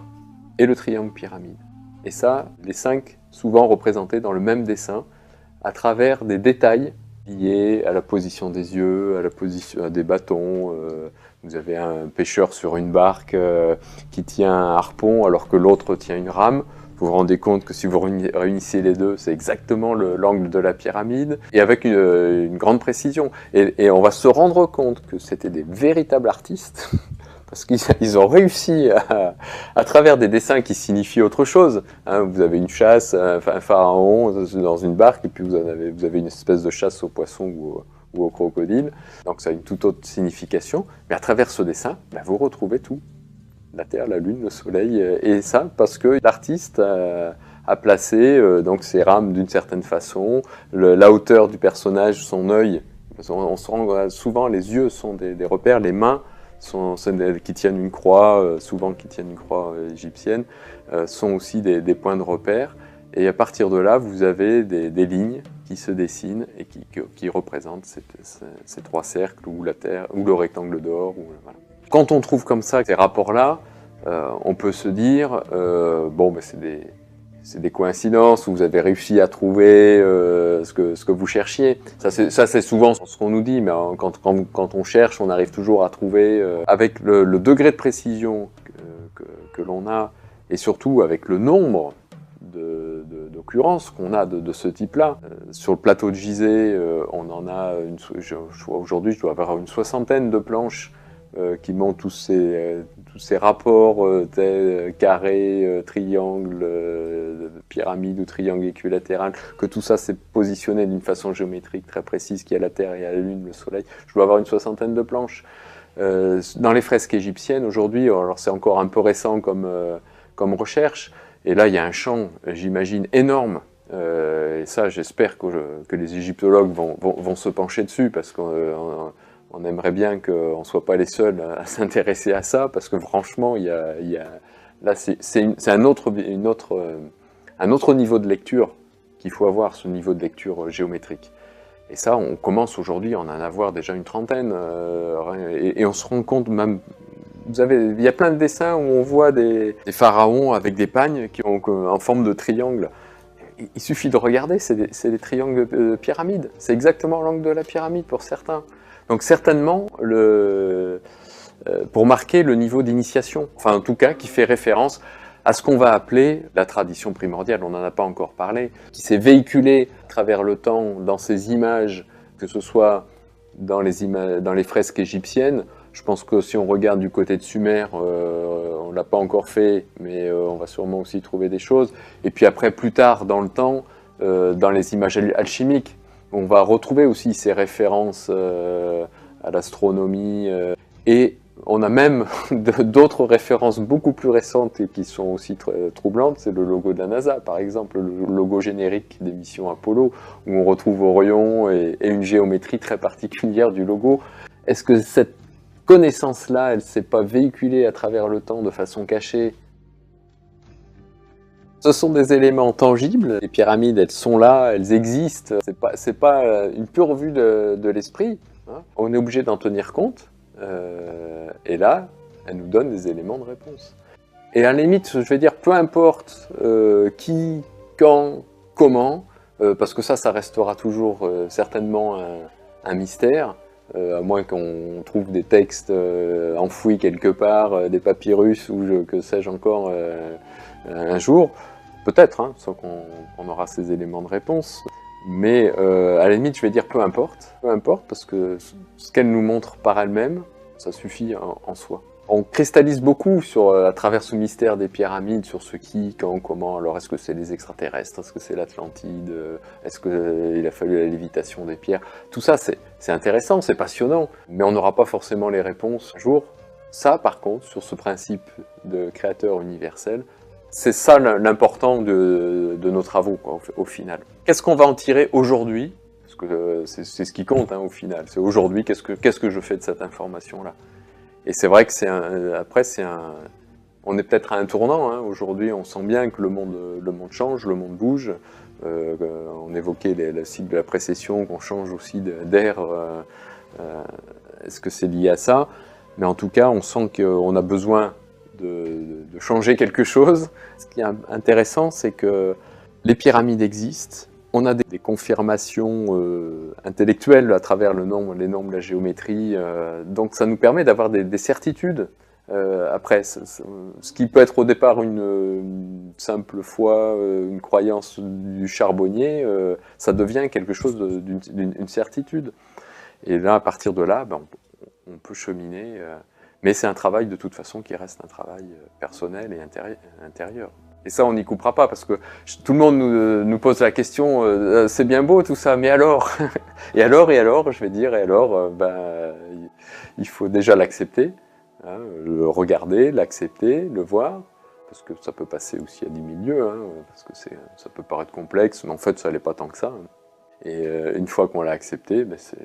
et le triangle pyramide. Et ça, les 5 souvent représentés dans le même dessin, à travers des détails liés à la position des yeux, à la position des bâtons. Vous avez un pêcheur sur une barque qui tient un harpon alors que l'autre tient une rame. Vous vous rendez compte que si vous réunissez les deux, c'est exactement l'angle de la pyramide, et avec une grande précision. Et on va se rendre compte que c'était des véritables artistes, parce qu'ils ont réussi à travers des dessins qui signifient autre chose. Hein, vous avez une chasse, un pharaon dans une barque, et puis vous avez une espèce de chasse aux poissons ou aux crocodiles. Donc ça a une toute autre signification. Mais à travers ce dessin, vous retrouvez tout. La Terre, la Lune, le Soleil, et ça parce que l'artiste a placé donc ses rames d'une certaine façon, la hauteur du personnage, son œil. On se rend souvent, les yeux sont des repères, les mains sont celles qui tiennent une croix, souvent qui tiennent une croix égyptienne, sont aussi des points de repère. Et à partir de là, vous avez des lignes qui se dessinent et qui représentent ces trois cercles ou la Terre ou le rectangle d'or. Voilà. Quand on trouve comme ça ces rapports-là, on peut se dire, c'est des coïncidences, vous avez réussi à trouver ce que vous cherchiez. Ça c'est souvent ce qu'on nous dit, mais quand on cherche, on arrive toujours à trouver, avec le degré de précision que l'on a, et surtout avec le nombre d'occurrences qu'on a de ce type-là. Sur le plateau de Gizeh, on en a, aujourd'hui, je dois avoir une 60aine de planches qui montrent tous ces rapports carrés, triangles, pyramides ou triangles équilatérales, que tout ça s'est positionné d'une façon géométrique très précise, qu'il y a la Terre, il y a la Lune, le Soleil. Je dois avoir une 60aine de planches. Dans les fresques égyptiennes, aujourd'hui, alors c'est encore un peu récent comme recherche, et là il y a un champ, j'imagine, énorme. Et ça, j'espère que les égyptologues vont se pencher dessus, parce qu'on aimerait bien qu'on ne soit pas les seuls à s'intéresser à ça, parce que franchement, là, c'est un autre niveau de lecture qu'il faut avoir, ce niveau de lecture géométrique. Et ça, on commence aujourd'hui à en avoir déjà une trentaine, et on se rend compte même... il y a plein de dessins où on voit des pharaons avec des pagnes qui ont en forme de triangle. Il suffit de regarder, c'est des triangles de pyramide. C'est exactement l'angle de la pyramide pour certains. Donc certainement, pour marquer le niveau d'initiation, enfin en tout cas qui fait référence à ce qu'on va appeler la tradition primordiale, on n'en a pas encore parlé, qui s'est véhiculée à travers le temps dans ces images, que ce soit dans les fresques égyptiennes. Je pense que si on regarde du côté de Sumer, on ne l'a pas encore fait, mais on va sûrement aussi trouver des choses. Et puis après, plus tard dans le temps, dans les images alchimiques, on va retrouver aussi ces références à l'astronomie. Et on a même d'autres références beaucoup plus récentes et qui sont aussi très troublantes. C'est le logo de la NASA, par exemple, le logo générique des missions Apollo, où on retrouve Orion et une géométrie très particulière du logo. Est-ce que cette connaissance-là, elle ne s'est pas véhiculée à travers le temps de façon cachée? Ce sont des éléments tangibles. Les pyramides, elles sont là, elles existent. C'est pas une pure vue de l'esprit. Hein. On est obligé d'en tenir compte. Et là, elles nous donnent des éléments de réponse. Et à la limite, je vais dire, peu importe qui, quand, comment, parce que ça restera toujours certainement un mystère. À moins qu'on trouve des textes enfouis quelque part, des papyrus ou que sais-je encore un jour. Peut-être, hein, sans qu'on aura ces éléments de réponse. Mais à la limite, je vais dire peu importe, parce que ce qu'elle nous montre par elle-même, ça suffit en soi. On cristallise beaucoup à travers ce mystère des pyramides, sur ce qui, quand, comment. Alors, est-ce que c'est les extraterrestres? Est-ce que c'est l'Atlantide? Est-ce qu'il a fallu la lévitation des pierres? Tout ça, c'est intéressant, c'est passionnant, mais on n'aura pas forcément les réponses un jour. Ça, par contre, sur ce principe de créateur universel, c'est ça l'important de nos travaux, quoi, au final. Qu'est-ce qu'on va en tirer aujourd'hui? Parce que c'est ce qui compte, hein, au final. C'est aujourd'hui, qu'est-ce que je fais de cette information-là? Et c'est vrai que on est peut-être à un tournant. Hein. Aujourd'hui, on sent bien que le monde change, le monde bouge. On évoquait le cycle de la précession, qu'on change aussi d'air. Est-ce que c'est lié à ça? Mais en tout cas, on sent qu'on a besoin de changer quelque chose. Ce qui est intéressant, c'est que les pyramides existent. On a des confirmations intellectuelles à travers les nombres, la géométrie. Donc ça nous permet d'avoir des certitudes Après, ce qui peut être au départ une simple foi, une croyance du charbonnier, ça devient quelque chose d'une certitude. Et là, à partir de là, ben, on peut cheminer, mais c'est un travail de toute façon qui reste un travail personnel et intérieur. Et ça, on n'y coupera pas, parce que tout le monde nous pose la question, c'est bien beau tout ça, mais alors et alors, je vais dire, et alors, ben, il faut déjà l'accepter. Hein, le regarder, l'accepter, le voir, parce que ça peut passer aussi à 10 000 lieues, hein, parce que ça peut paraître complexe, mais en fait ça n'est pas tant que ça. Hein. Et une fois qu'on l'a accepté, ben, c'est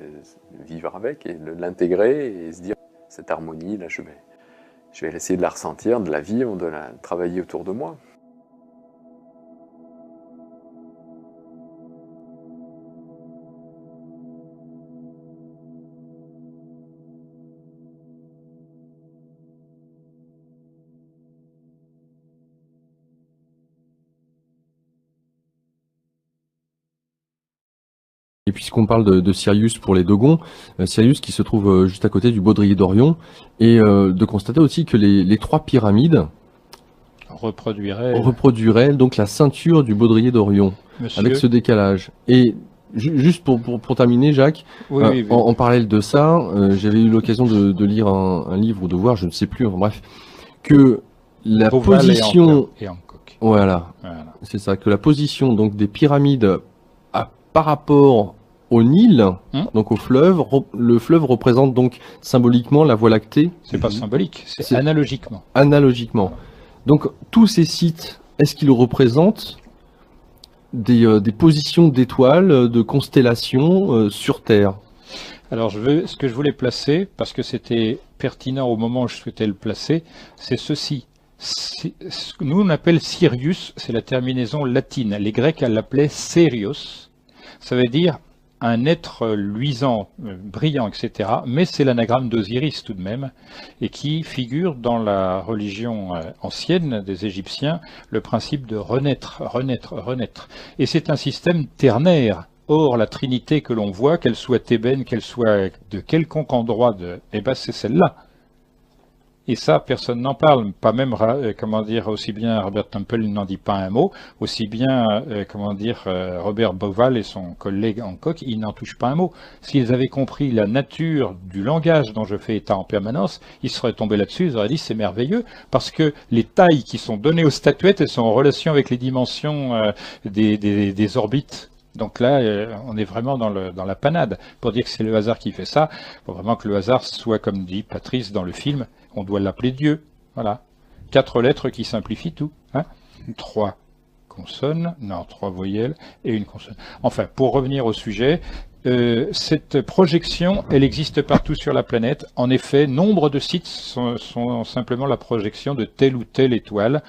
vivre avec et l'intégrer et se dire cette harmonie, là je vais essayer de la ressentir, de la vivre, de la travailler autour de moi. Et puisqu'on parle de Sirius pour les Dogons, Sirius qui se trouve juste à côté du baudrier d'Orion, et de constater aussi que les 3 pyramides reproduiraient donc la ceinture du baudrier d'Orion, avec ce décalage. Et juste pour terminer, Jacques, oui. En parallèle de ça, j'avais eu l'occasion de lire un livre ou de voir, je ne sais plus, enfin, bref, que la position... Et Hancock. Voilà. C'est ça, que la position donc des pyramides par rapport au Nil, donc au fleuve, le fleuve représente donc symboliquement la Voie lactée. C'est pas symbolique, c'est analogiquement. Analogiquement. Donc tous ces sites, est-ce qu'ils représentent des positions d'étoiles, de constellations sur Terre? Alors ce que je voulais placer, parce que c'était pertinent au moment où je souhaitais le placer, c'est ceci. Ce que nous on appelle Sirius, c'est la terminaison latine. Les Grecs l'appelaient Sérios. Ça veut dire un être luisant, brillant, etc. Mais c'est l'anagramme d'Osiris tout de même, et qui figure dans la religion ancienne des Égyptiens le principe de renaître, renaître, renaître. Et c'est un système ternaire. Or, la Trinité que l'on voit, qu'elle soit thébaine, qu'elle soit de quelconque endroit, eh ben c'est celle-là. Et ça, personne n'en parle, pas même, comment dire, aussi bien Robert Temple n'en dit pas un mot, aussi bien, comment dire, Robert Bauval et son collègue Hancock, ils n'en touchent pas un mot. S'ils avaient compris la nature du langage dont je fais état en permanence, ils seraient tombés là-dessus, ils auraient dit c'est merveilleux, parce que les tailles qui sont données aux statuettes, elles sont en relation avec les dimensions des orbites. Donc là, on est vraiment dans la panade. Pour dire que c'est le hasard qui fait ça, il faut vraiment que le hasard soit, comme dit Patrice dans le film, on doit l'appeler Dieu. Voilà. 4 lettres qui simplifient tout. Hein, 3 consonnes, non, 3 voyelles et une consonne. Enfin, pour revenir au sujet, cette projection, elle existe partout sur la planète. En effet, nombre de sites sont simplement la projection de telle ou telle étoile,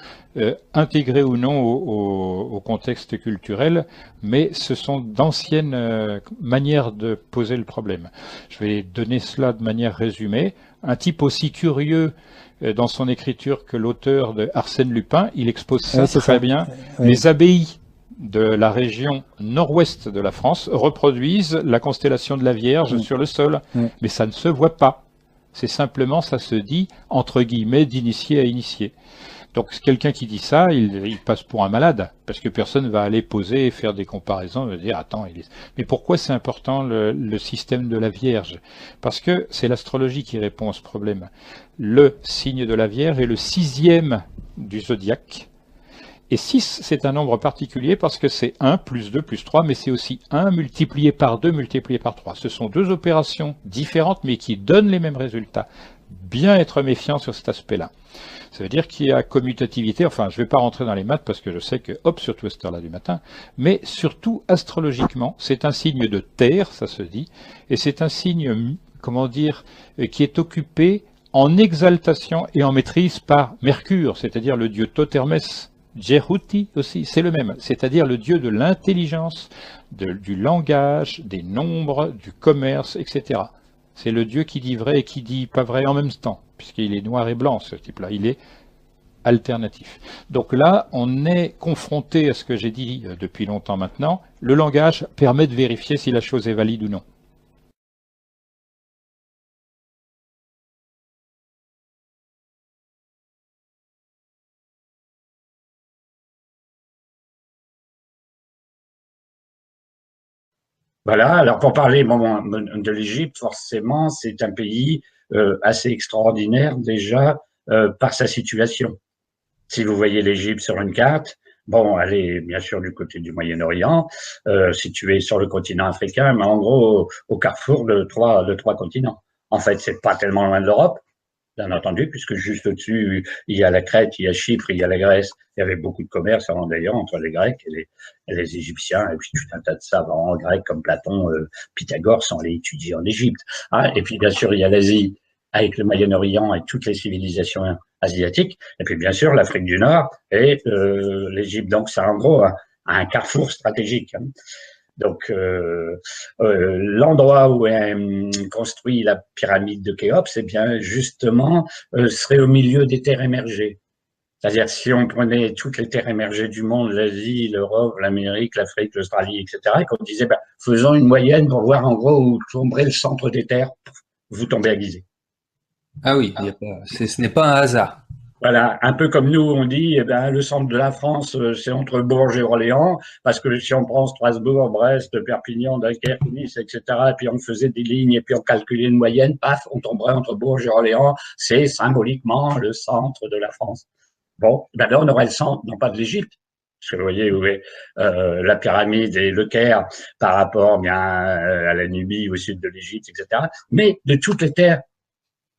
intégrée ou non au contexte culturel, mais ce sont d'anciennes manières de poser le problème. Je vais donner cela de manière résumée. Un type aussi curieux dans son écriture que l'auteur de Arsène Lupin, il expose ça très bien. Oui. Les abbayes de la région nord-ouest de la France reproduisent la constellation de la Vierge sur le sol, mais ça ne se voit pas. C'est simplement, ça se dit, entre guillemets, d'initié à initié. Donc quelqu'un qui dit ça, il passe pour un malade, parce que personne ne va aller poser et faire des comparaisons, et dire attends, mais pourquoi c'est important le système de la Vierge? Parce que c'est l'astrologie qui répond à ce problème. Le signe de la Vierge est le 6e du zodiaque, et 6 c'est un nombre particulier parce que c'est 1 plus 2 plus 3, mais c'est aussi 1 multiplié par 2 multiplié par 3. Ce sont 2 opérations différentes mais qui donnent les mêmes résultats. Bien être méfiant sur cet aspect-là. Ça veut dire qu'il y a commutativité, enfin je ne vais pas rentrer dans les maths parce que je sais que, hop, surtout à cette heure-là du matin, mais surtout astrologiquement, c'est un signe de terre, ça se dit, et c'est un signe, comment dire, qui est occupé en exaltation et en maîtrise par Mercure, c'est-à-dire le dieu Thoth-Hermès, Djehuti aussi, c'est le même, c'est-à-dire le dieu de l'intelligence, du langage, des nombres, du commerce, etc. C'est le dieu qui dit vrai et qui dit pas vrai en même temps, puisqu'il est noir et blanc, ce type-là, il est alternatif. Donc là, on est confronté à ce que j'ai dit depuis longtemps maintenant, le langage permet de vérifier si la chose est valide ou non. Voilà, alors pour parler de l'Égypte, forcément, c'est un pays assez extraordinaire déjà par sa situation. Si vous voyez l'Égypte sur une carte, bon, elle est bien sûr du côté du Moyen-Orient, située sur le continent africain, mais en gros au carrefour de trois continents. En fait, c'est pas tellement loin de l'Europe, bien entendu, puisque juste au-dessus, il y a la Crète, il y a Chypre, il y a la Grèce. Il y avait beaucoup de commerce d'ailleurs entre les Grecs et les Égyptiens, et puis tout un tas de savants grecs comme Platon, Pythagore sont allés étudier en Égypte. Ah, et puis bien sûr, il y a l'Asie avec le Moyen-Orient et toutes les civilisations asiatiques, et puis bien sûr l'Afrique du Nord et l'Égypte. Donc c'est en gros un carrefour stratégique. Hein. Donc, l'endroit où est construit la pyramide de Khéops, eh bien, justement, serait au milieu des terres émergées. C'est-à-dire, si on prenait toutes les terres émergées du monde, l'Asie, l'Europe, l'Amérique, l'Afrique, l'Australie, etc., et qu'on disait, faisons une moyenne pour voir en gros où tomberait le centre des terres, vous tombez à Gizeh. Ah oui, ce n'est pas un hasard. Voilà, un peu comme nous, on dit, le centre de la France, c'est entre Bourges et Orléans, parce que si on prend Strasbourg, Brest, Perpignan, Dunkerque, Nice, etc., et puis on faisait des lignes, et puis on calculait une moyenne, paf, on tomberait entre Bourges et Orléans, c'est symboliquement le centre de la France. Bon, là, on aurait le centre, non pas de l'Égypte, parce que vous voyez où est la pyramide et le Caire par rapport bien à la Nubie, au sud de l'Égypte, etc., mais de toutes les terres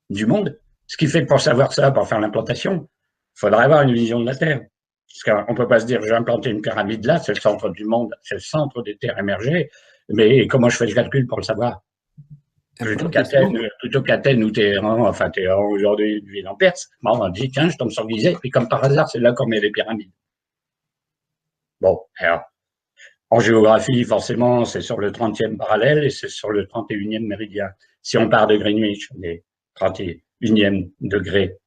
du monde. Ce qui fait que pour savoir ça, pour faire l'implantation, il faudrait avoir une vision de la Terre. Parce qu'on ne peut pas se dire, j'ai implanté une pyramide là, c'est le centre du monde, c'est le centre des terres émergées, mais comment je fais le calcul pour le savoir? Plutôt qu'Athènes ou Téhéran, enfin Téhéran aujourd'hui, une ville en Perse, bon, on dit, tiens, je tombe sur Gizeh, puis comme par hasard, c'est là qu'on met les pyramides. Bon, alors, en géographie, forcément, c'est sur le 30e parallèle et c'est sur le 31e méridien. Si on part de Greenwich, on est 31e degré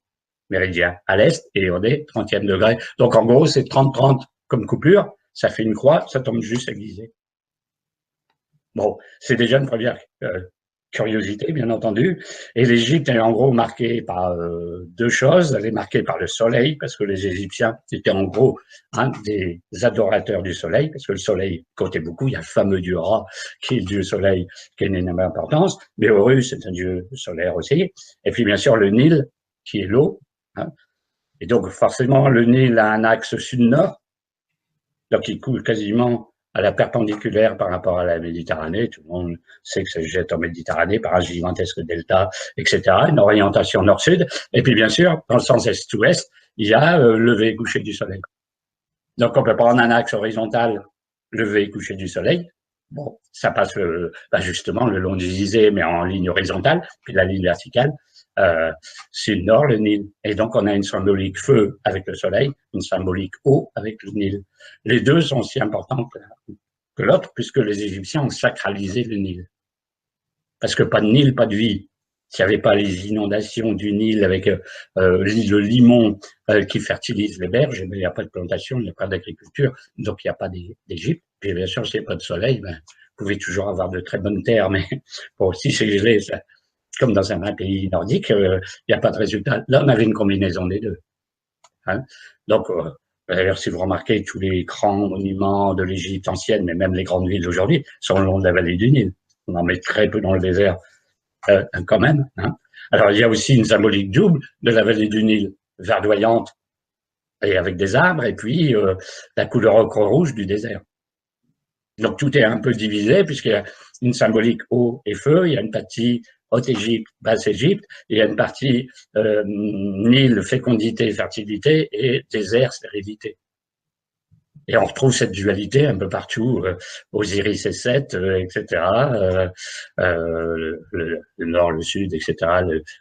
méridien à l'est et on est 30e degré. Donc en gros, c'est 30-30 comme coupure, ça fait une croix, ça tombe juste à Gizeh. Bon, c'est déjà une première curiosité, bien entendu. Et l'Égypte est en gros marquée par deux choses. Elle est marquée par le soleil, parce que les Égyptiens étaient en gros des adorateurs du soleil, parce que le soleil comptait beaucoup. Il y a le fameux dieu Ra, qui est le dieu soleil, qui a une énorme importance. Mais Horus, c'est un dieu solaire aussi. Et puis, bien sûr, le Nil, qui est l'eau. Hein. Et donc, forcément, le Nil a un axe sud-nord. Donc, il coule quasiment à la perpendiculaire par rapport à la Méditerranée. Tout le monde sait que ça se jette en Méditerranée par un gigantesque delta, etc. Une orientation nord-sud. Et puis, bien sûr, dans le sens est-ouest, il y a lever et coucher du soleil. Donc, on peut prendre un axe horizontal, lever et coucher du soleil. Bon, ça passe justement le long du Gizeh, mais en ligne horizontale, puis la ligne verticale, sud-nord, le Nil. Et donc, on a une symbolique feu avec le soleil, une symbolique eau avec le Nil. Les deux sont aussi importants que l'autre, puisque les Égyptiens ont sacralisé le Nil. Parce que pas de Nil, pas de vie. S'il n'y avait pas les inondations du Nil avec le limon qui fertilise les berges, il n'y a pas de plantation, il n'y a pas d'agriculture, donc il n'y a pas d'Égypte. Puis bien sûr, s'il n'y a pas de soleil, vous pouvez toujours avoir de très bonnes terres, mais bon, si c'est gelé, ça, comme dans un pays nordique, il n'y a pas de résultat. Là, on avait une combinaison des deux. Hein. Donc, d'ailleurs, si vous remarquez, tous les grands monuments de l'Égypte ancienne, mais même les grandes villes d'aujourd'hui, sont le long de la vallée du Nil. On en met très peu dans le désert, quand même. Hein. Alors, il y a aussi une symbolique double de la vallée du Nil, verdoyante et avec des arbres, et puis la couleur ocre rouge du désert. Donc, tout est un peu divisé, puisqu'il y a une symbolique eau et feu, il y a une partie Haute-Égypte, Basse-Égypte, il y a une partie Nil, fécondité, fertilité, et désert, stérilité. Et on retrouve cette dualité un peu partout, Osiris et Seth, etc., le nord, le sud, etc.,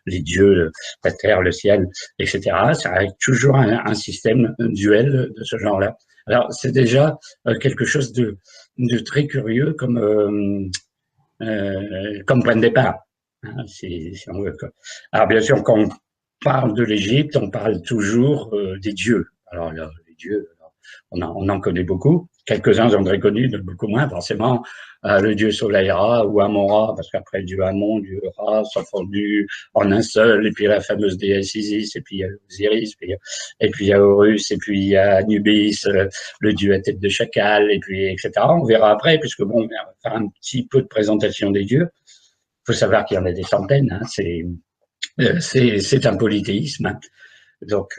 les dieux, la terre, le ciel, etc. Ça a toujours un système duel de ce genre-là. Alors, c'est déjà quelque chose de très curieux comme point de départ. Hein, si on veut. Alors, bien sûr, quand on parle de l'Égypte, on parle toujours des dieux. Alors, là, les dieux, on en connaît beaucoup. Quelques-uns ont très connus, beaucoup moins forcément. Le dieu Soleil Ra ou Amon-Ra, parce qu'après dieu Amon, dieu Ra sont fondus en un seul, et puis la fameuse déesse Isis, et puis il y a Osiris, et puis il y a Horus, et puis il y a Anubis, le dieu à tête de chacal, et puis etc. On verra après, puisque bon, on va faire un petit peu de présentation des dieux. Il faut savoir qu'il y en a des centaines, hein, c'est un polythéisme. Hein. Donc,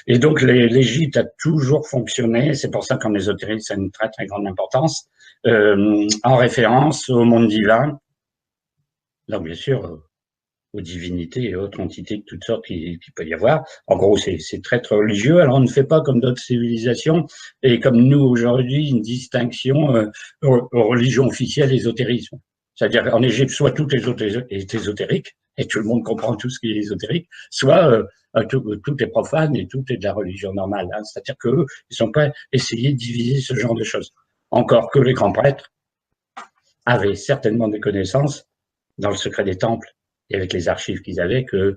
et donc l'Égypte a toujours fonctionné, c'est pour ça qu'en ésotérisme ça a une très très grande importance, en référence au monde divin, donc bien sûr aux divinités et autres entités de toutes sortes qui peut y avoir. En gros, c'est très très religieux, alors on ne fait pas comme d'autres civilisations, et comme nous aujourd'hui, une distinction aux religions officielles, ésotérisme. C'est-à-dire qu'en Égypte, soit tout est ésotérique, et tout le monde comprend tout ce qui est ésotérique, soit tout est profane et tout est de la religion normale. Hein. C'est-à-dire qu'eux, ils sont pas essayés de diviser ce genre de choses. Encore que les grands prêtres avaient certainement des connaissances dans le secret des temples et avec les archives qu'ils avaient que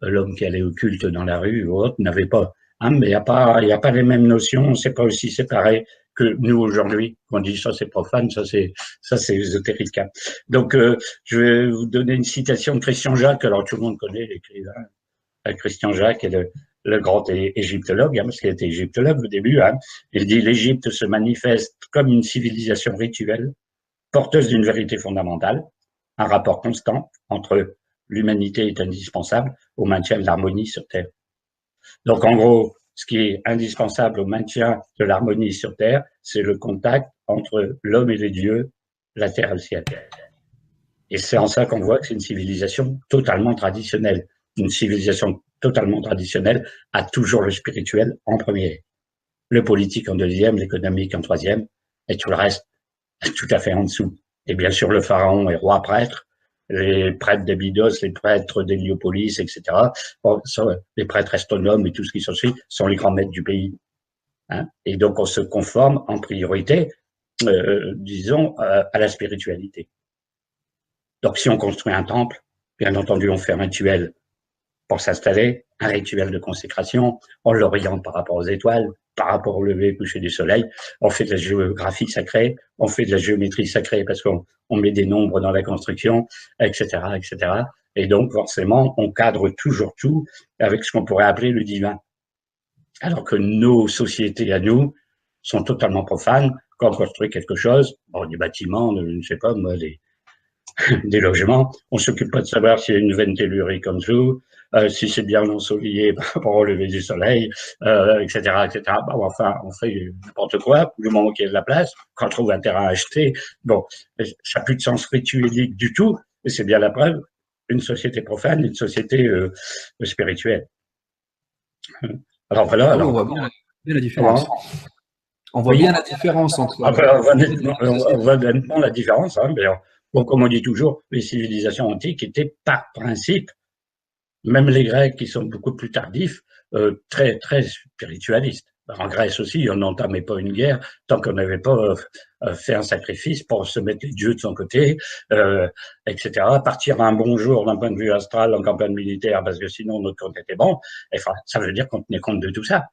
l'homme qui allait au culte dans la rue ou autre n'avait pas. Hein, mais il y a pas les mêmes notions, c'est pas aussi séparé que nous aujourd'hui, on dit ça c'est profane, ça c'est ésotérique. Hein. Donc je vais vous donner une citation de Christian Jacques, alors tout le monde connaît l'écrivain Christian Jacques est le grand égyptologue, hein, parce qu'il était égyptologue au début. Hein. Il dit l'Égypte se manifeste comme une civilisation rituelle, porteuse d'une vérité fondamentale, un rapport constant entre l'humanité est indispensable au maintien de l'harmonie sur Terre. Donc en gros, ce qui est indispensable au maintien de l'harmonie sur Terre, c'est le contact entre l'homme et les dieux, la Terre et le ciel. Et c'est en ça qu'on voit que c'est une civilisation totalement traditionnelle. Une civilisation totalement traditionnelle a toujours le spirituel en premier, le politique en deuxième, l'économique en troisième, et tout le reste tout à fait en dessous. Et bien sûr, le pharaon est roi prêtre, les prêtres d'Abydos, les prêtres d'Héliopolis, etc. Bon, les prêtres astronomes et tout ce qui s'ensuit sont les grands maîtres du pays. Hein. Et donc, on se conforme en priorité, disons, à la spiritualité. Donc, si on construit un temple, bien entendu, on fait un rituel pour s'installer, un rituel de consécration, on l'oriente par rapport aux étoiles, par rapport au lever et coucher du soleil, on fait de la géographie sacrée, on fait de la géométrie sacrée parce qu'on met des nombres dans la construction, etc., etc. Et donc, forcément, on cadre toujours tout avec ce qu'on pourrait appeler le divin. Alors que nos sociétés à nous sont totalement profanes. Quand on construit quelque chose, bon, des bâtiments, je ne sais pas, moi, des logements, on s'occupe pas de savoir s'il y a une veine tellurique en dessous, si c'est bien ensoleillé par rapport au lever du soleil, etc., etc. Bon, enfin, on fait n'importe quoi, du moment qu'il y a de la place, quand on trouve un terrain à acheter, bon, ça n'a plus de sens rituelique du tout, et c'est bien la preuve, une société profane, une société spirituelle. Alors voilà. Alors, on voit bien la différence. On voit bien la différence entre... On voit nettement la différence, hein, mais bon, comme on dit toujours, les civilisations antiques étaient par principe, même les Grecs qui sont beaucoup plus tardifs, très très spiritualistes. En Grèce aussi, on n'entamait pas une guerre tant qu'on n'avait pas fait un sacrifice pour se mettre les dieux de son côté, etc. Partir un bon jour d'un point de vue astral en campagne militaire parce que sinon notre compte était bon, enfin, ça veut dire qu'on tenait compte de tout ça.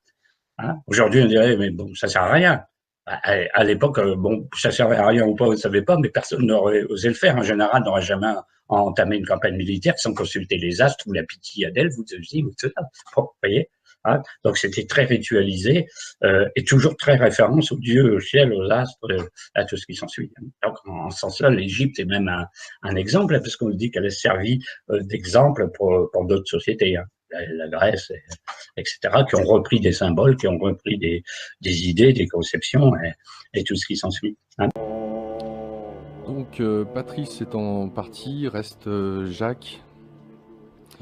Hein. Aujourd'hui, on dirait, mais bon, ça sert à rien. À l'époque, bon, ça servait à rien ou pas, on ne savait pas, mais personne n'aurait osé le faire. En général, n'aurait jamais entamé une campagne militaire sans consulter les astres ou la Pythiadelle, vous aussi, ou tout ça. Bon, vous voyez, hein. Donc c'était très ritualisé et toujours très référence aux dieux, au ciel, aux astres, à tout ce qui s'ensuit. Donc en ce sens-là, l'Égypte est même un exemple, parce qu'on dit qu'elle a servi d'exemple pour d'autres sociétés. Hein. La Grèce, etc., qui ont repris des symboles, qui ont repris des idées, des conceptions et tout ce qui s'ensuit. Hein. Donc, Patrice étant parti, reste Jacques.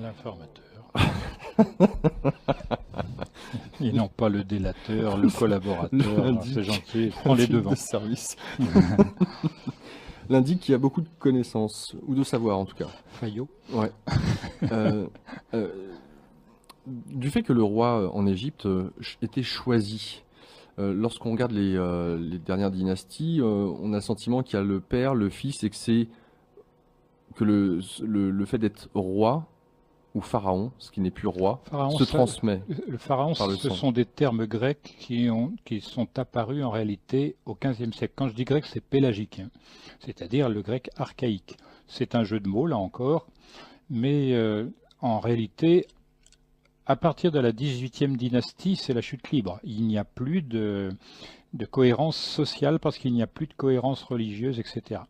L'informateur. Et non pas le délateur, le collaborateur, c'est gentil, prends les devants. De service. L'indique qu'il y a beaucoup de connaissances, ou de savoir en tout cas. Fayot. Ouais. Du fait que le roi en Égypte était choisi, lorsqu'on regarde les dernières dynasties, on a le sentiment qu'il y a le père, le fils, et que le fait d'être roi ou pharaon, ce qui n'est plus roi, pharaon, se transmet. Le pharaon, ce sont des termes grecs qui sont apparus en réalité au XVe siècle. Quand je dis grec, c'est pélagique, hein, c'est-à-dire le grec archaïque. C'est un jeu de mots, là encore, mais en réalité, à partir de la 18e dynastie, c'est la chute libre. Il n'y a plus de cohérence sociale parce qu'il n'y a plus de cohérence religieuse, etc.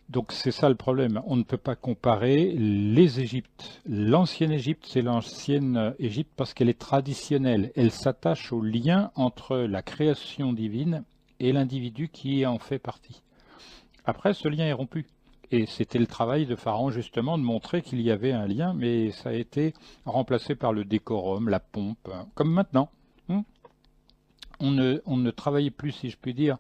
Donc c'est ça le problème. On ne peut pas comparer les Égyptes. L'ancienne Égypte, c'est l'ancienne Égypte parce qu'elle est traditionnelle. Elle s'attache au lien entre la création divine et l'individu qui en fait partie. Après, ce lien est rompu. Et c'était le travail de Pharaon, justement, de montrer qu'il y avait un lien, mais ça a été remplacé par le décorum, la pompe, hein, comme maintenant. On ne travaillait plus, si je puis dire,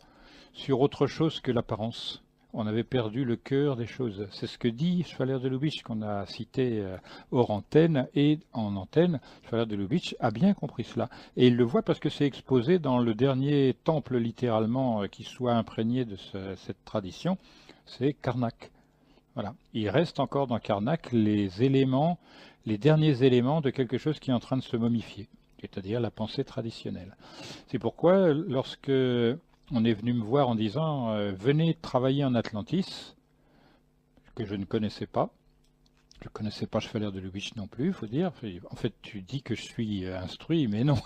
sur autre chose que l'apparence. On avait perdu le cœur des choses. C'est ce que dit Schwaller de Lubitsch, qu'on a cité hors antenne, et en antenne, Schwaller de Lubitsch a bien compris cela. Et il le voit parce que c'est exposé dans le dernier temple, littéralement, qui soit imprégné de cette tradition, c'est Karnak. Voilà. Il reste encore dans Karnak les derniers éléments de quelque chose qui est en train de se momifier, c'est-à-dire la pensée traditionnelle. C'est pourquoi, lorsque on est venu me voir en disant « Venez travailler en Atlantis », que je ne connaissais pas. Je ne connaissais pas Schwaller de Lubitsch non plus, il faut dire. En fait, tu dis que je suis instruit, mais non.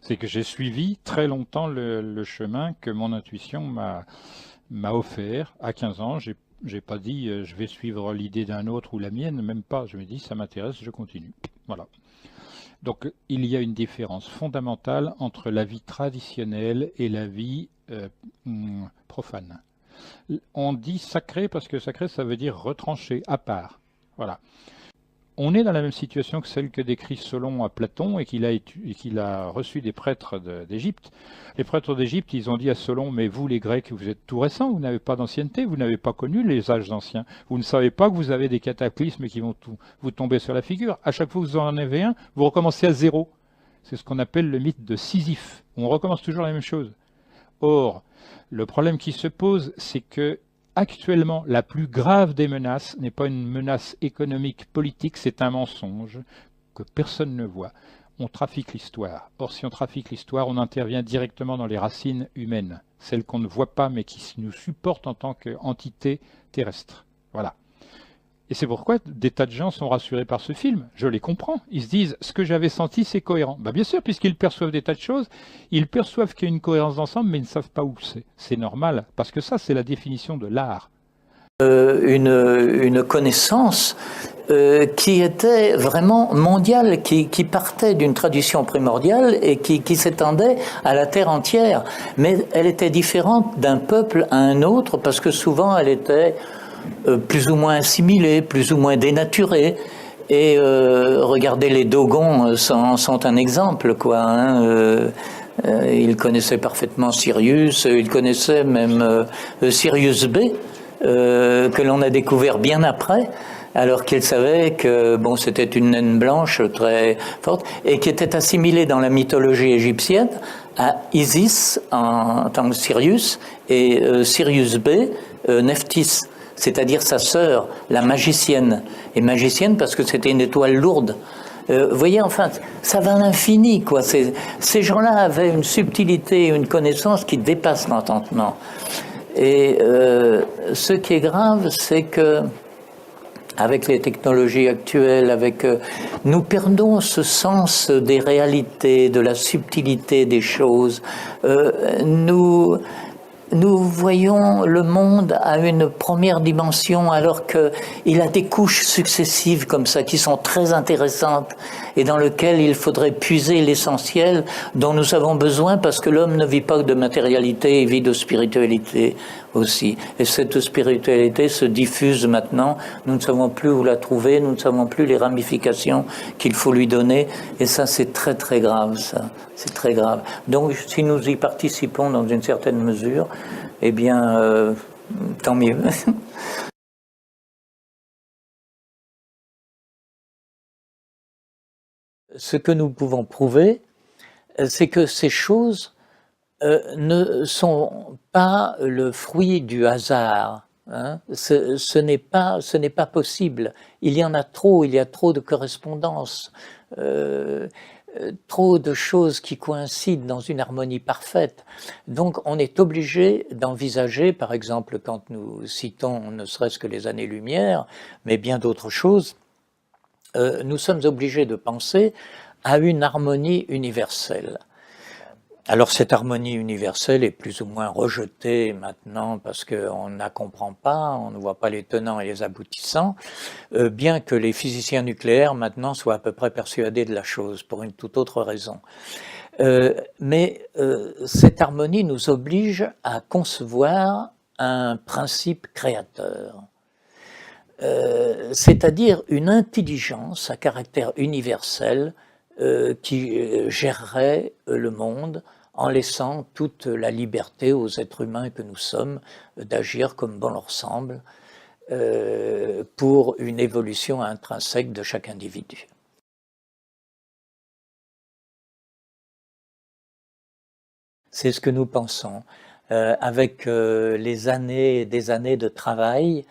C'est que j'ai suivi très longtemps le chemin que mon intuition m'a offert. À 15 ans, j'ai pas dit je vais suivre l'idée d'un autre ou la mienne, même pas. Je me dis ça m'intéresse, je continue. Voilà. Donc il y a une différence fondamentale entre la vie traditionnelle et la vie profane. On dit sacré parce que sacré ça veut dire retranché, à part. Voilà. On est dans la même situation que celle que décrit Solon à Platon et qu'il a reçu des prêtres d'Égypte. Les prêtres d'Égypte, ils ont dit à Solon, mais vous les Grecs, vous êtes tout récents, vous n'avez pas d'ancienneté, vous n'avez pas connu les âges anciens. Vous ne savez pas que vous avez des cataclysmes qui vont vous tomber sur la figure. À chaque fois que vous en avez un, vous recommencez à zéro. C'est ce qu'on appelle le mythe de Sisyphe. On recommence toujours la même chose. Or, le problème qui se pose, c'est que actuellement, la plus grave des menaces n'est pas une menace économique, politique, c'est un mensonge que personne ne voit. On trafique l'histoire. Or, si on trafique l'histoire, on intervient directement dans les racines humaines, celles qu'on ne voit pas, mais qui nous supportent en tant qu'entité terrestre. Voilà. Et c'est pourquoi des tas de gens sont rassurés par ce film. Je les comprends. Ils se disent, ce que j'avais senti, c'est cohérent. Ben bien sûr, puisqu'ils perçoivent des tas de choses, ils perçoivent qu'il y a une cohérence d'ensemble, mais ils ne savent pas où c'est. C'est normal, parce que ça, c'est la définition de l'art. Une connaissance qui était vraiment mondiale, qui partait d'une tradition primordiale et qui s'étendait à la terre entière. Mais elle était différente d'un peuple à un autre, parce que souvent, elle était plus ou moins assimilés, plus ou moins dénaturés. Et regardez, les Dogons sont un exemple, quoi. Hein. Ils connaissaient parfaitement Sirius, ils connaissaient même Sirius B, que l'on a découvert bien après, alors qu'ils savaient que bon, c'était une naine blanche très forte, et qui était assimilée dans la mythologie égyptienne à Isis en tant que Sirius, et Sirius B, Nephthys, c'est-à-dire sa sœur, la magicienne. Et magicienne parce que c'était une étoile lourde. Vous voyez, enfin, ça va à l'infini, quoi. Ces gens-là avaient une subtilité, une connaissance qui dépasse l'entendement. Et ce qui est grave, c'est que avec les technologies actuelles, nous perdons ce sens des réalités, de la subtilité des choses. Nous voyons le monde à une première dimension alors qu'il a des couches successives comme ça qui sont très intéressantes et dans lesquelles il faudrait puiser l'essentiel dont nous avons besoin parce que l'homme ne vit pas de matérialité, il vit de spiritualité aussi. Et cette spiritualité se diffuse maintenant, nous ne savons plus où la trouver, nous ne savons plus les ramifications qu'il faut lui donner et ça c'est très très grave ça. C'est très grave. Donc, si nous y participons dans une certaine mesure, eh bien, tant mieux. Ce que nous pouvons prouver, c'est que ces choses ne sont pas le fruit du hasard. Hein. Ce n'est pas possible. Il y en a trop, il y a trop de correspondances, trop de choses qui coïncident dans une harmonie parfaite. Donc on est obligé d'envisager, par exemple, quand nous citons ne serait-ce que les années-lumière, mais bien d'autres choses, nous sommes obligés de penser à une harmonie universelle. Alors cette harmonie universelle est plus ou moins rejetée maintenant parce qu'on ne la comprend pas, on ne voit pas les tenants et les aboutissants, bien que les physiciens nucléaires maintenant soient à peu près persuadés de la chose pour une toute autre raison. Mais cette harmonie nous oblige à concevoir un principe créateur, c'est-à-dire une intelligence à caractère universel qui gérerait le monde en laissant toute la liberté aux êtres humains que nous sommes d'agir comme bon leur semble pour une évolution intrinsèque de chaque individu. C'est ce que nous pensons. Avec les années et des années de travail,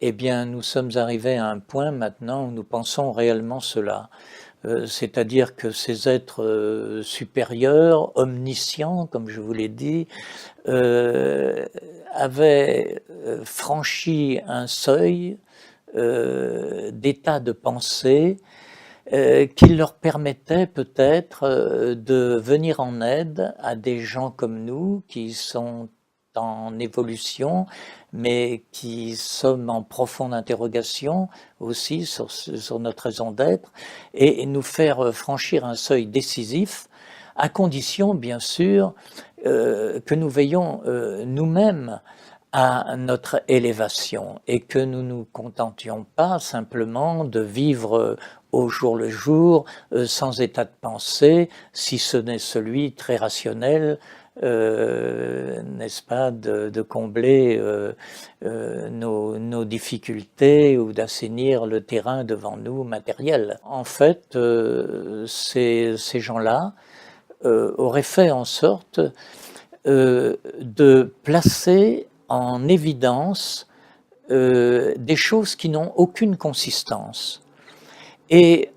eh bien, nous sommes arrivés à un point maintenant où nous pensons réellement cela. C'est-à-dire que ces êtres supérieurs, omniscients, comme je vous l'ai dit, avaient franchi un seuil d'état de pensée qui leur permettait peut-être de venir en aide à des gens comme nous qui sont en évolution, mais qui sommes en profonde interrogation aussi sur notre raison d'être, et nous faire franchir un seuil décisif, à condition, bien sûr, que nous veillons nous-mêmes à notre élévation et que nous ne nous contentions pas simplement de vivre au jour le jour, sans état de pensée, si ce n'est celui très rationnel, n'est-ce pas, de combler nos difficultés ou d'assainir le terrain devant nous matériel. En fait, ces gens-là auraient fait en sorte de placer en évidence des choses qui n'ont aucune consistance. Et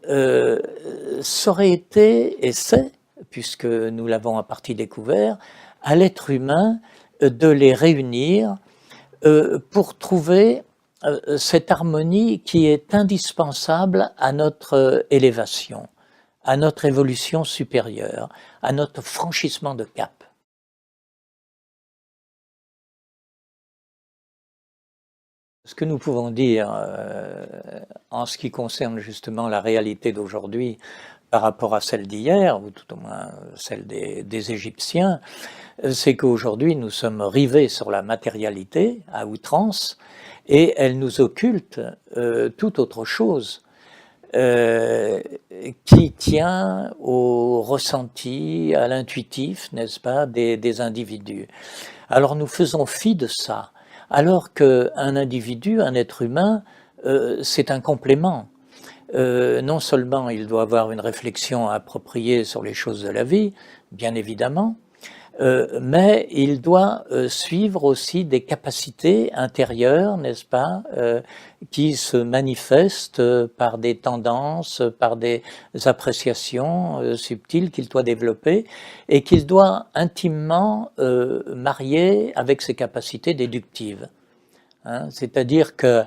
ça aurait été, et c'est, puisque nous l'avons en partie découvert, à l'être humain de les réunir pour trouver cette harmonie qui est indispensable à notre élévation, à notre évolution supérieure, à notre franchissement de cap. Ce que nous pouvons dire en ce qui concerne justement la réalité d'aujourd'hui par rapport à celle d'hier, ou tout au moins celle des Égyptiens, c'est qu'aujourd'hui nous sommes rivés sur la matérialité à outrance et elle nous occulte tout autre chose qui tient au ressenti, à l'intuitif, n'est-ce pas, des individus. Alors nous faisons fi de ça. Alors qu'un individu, un être humain, c'est un complément. Non seulement il doit avoir une réflexion appropriée sur les choses de la vie, bien évidemment, mais il doit suivre aussi des capacités intérieures, n'est-ce pas, qui se manifestent par des tendances, par des appréciations subtiles qu'il doit développer et qu'il doit intimement marier avec ses capacités déductives. Hein, c'est-à-dire que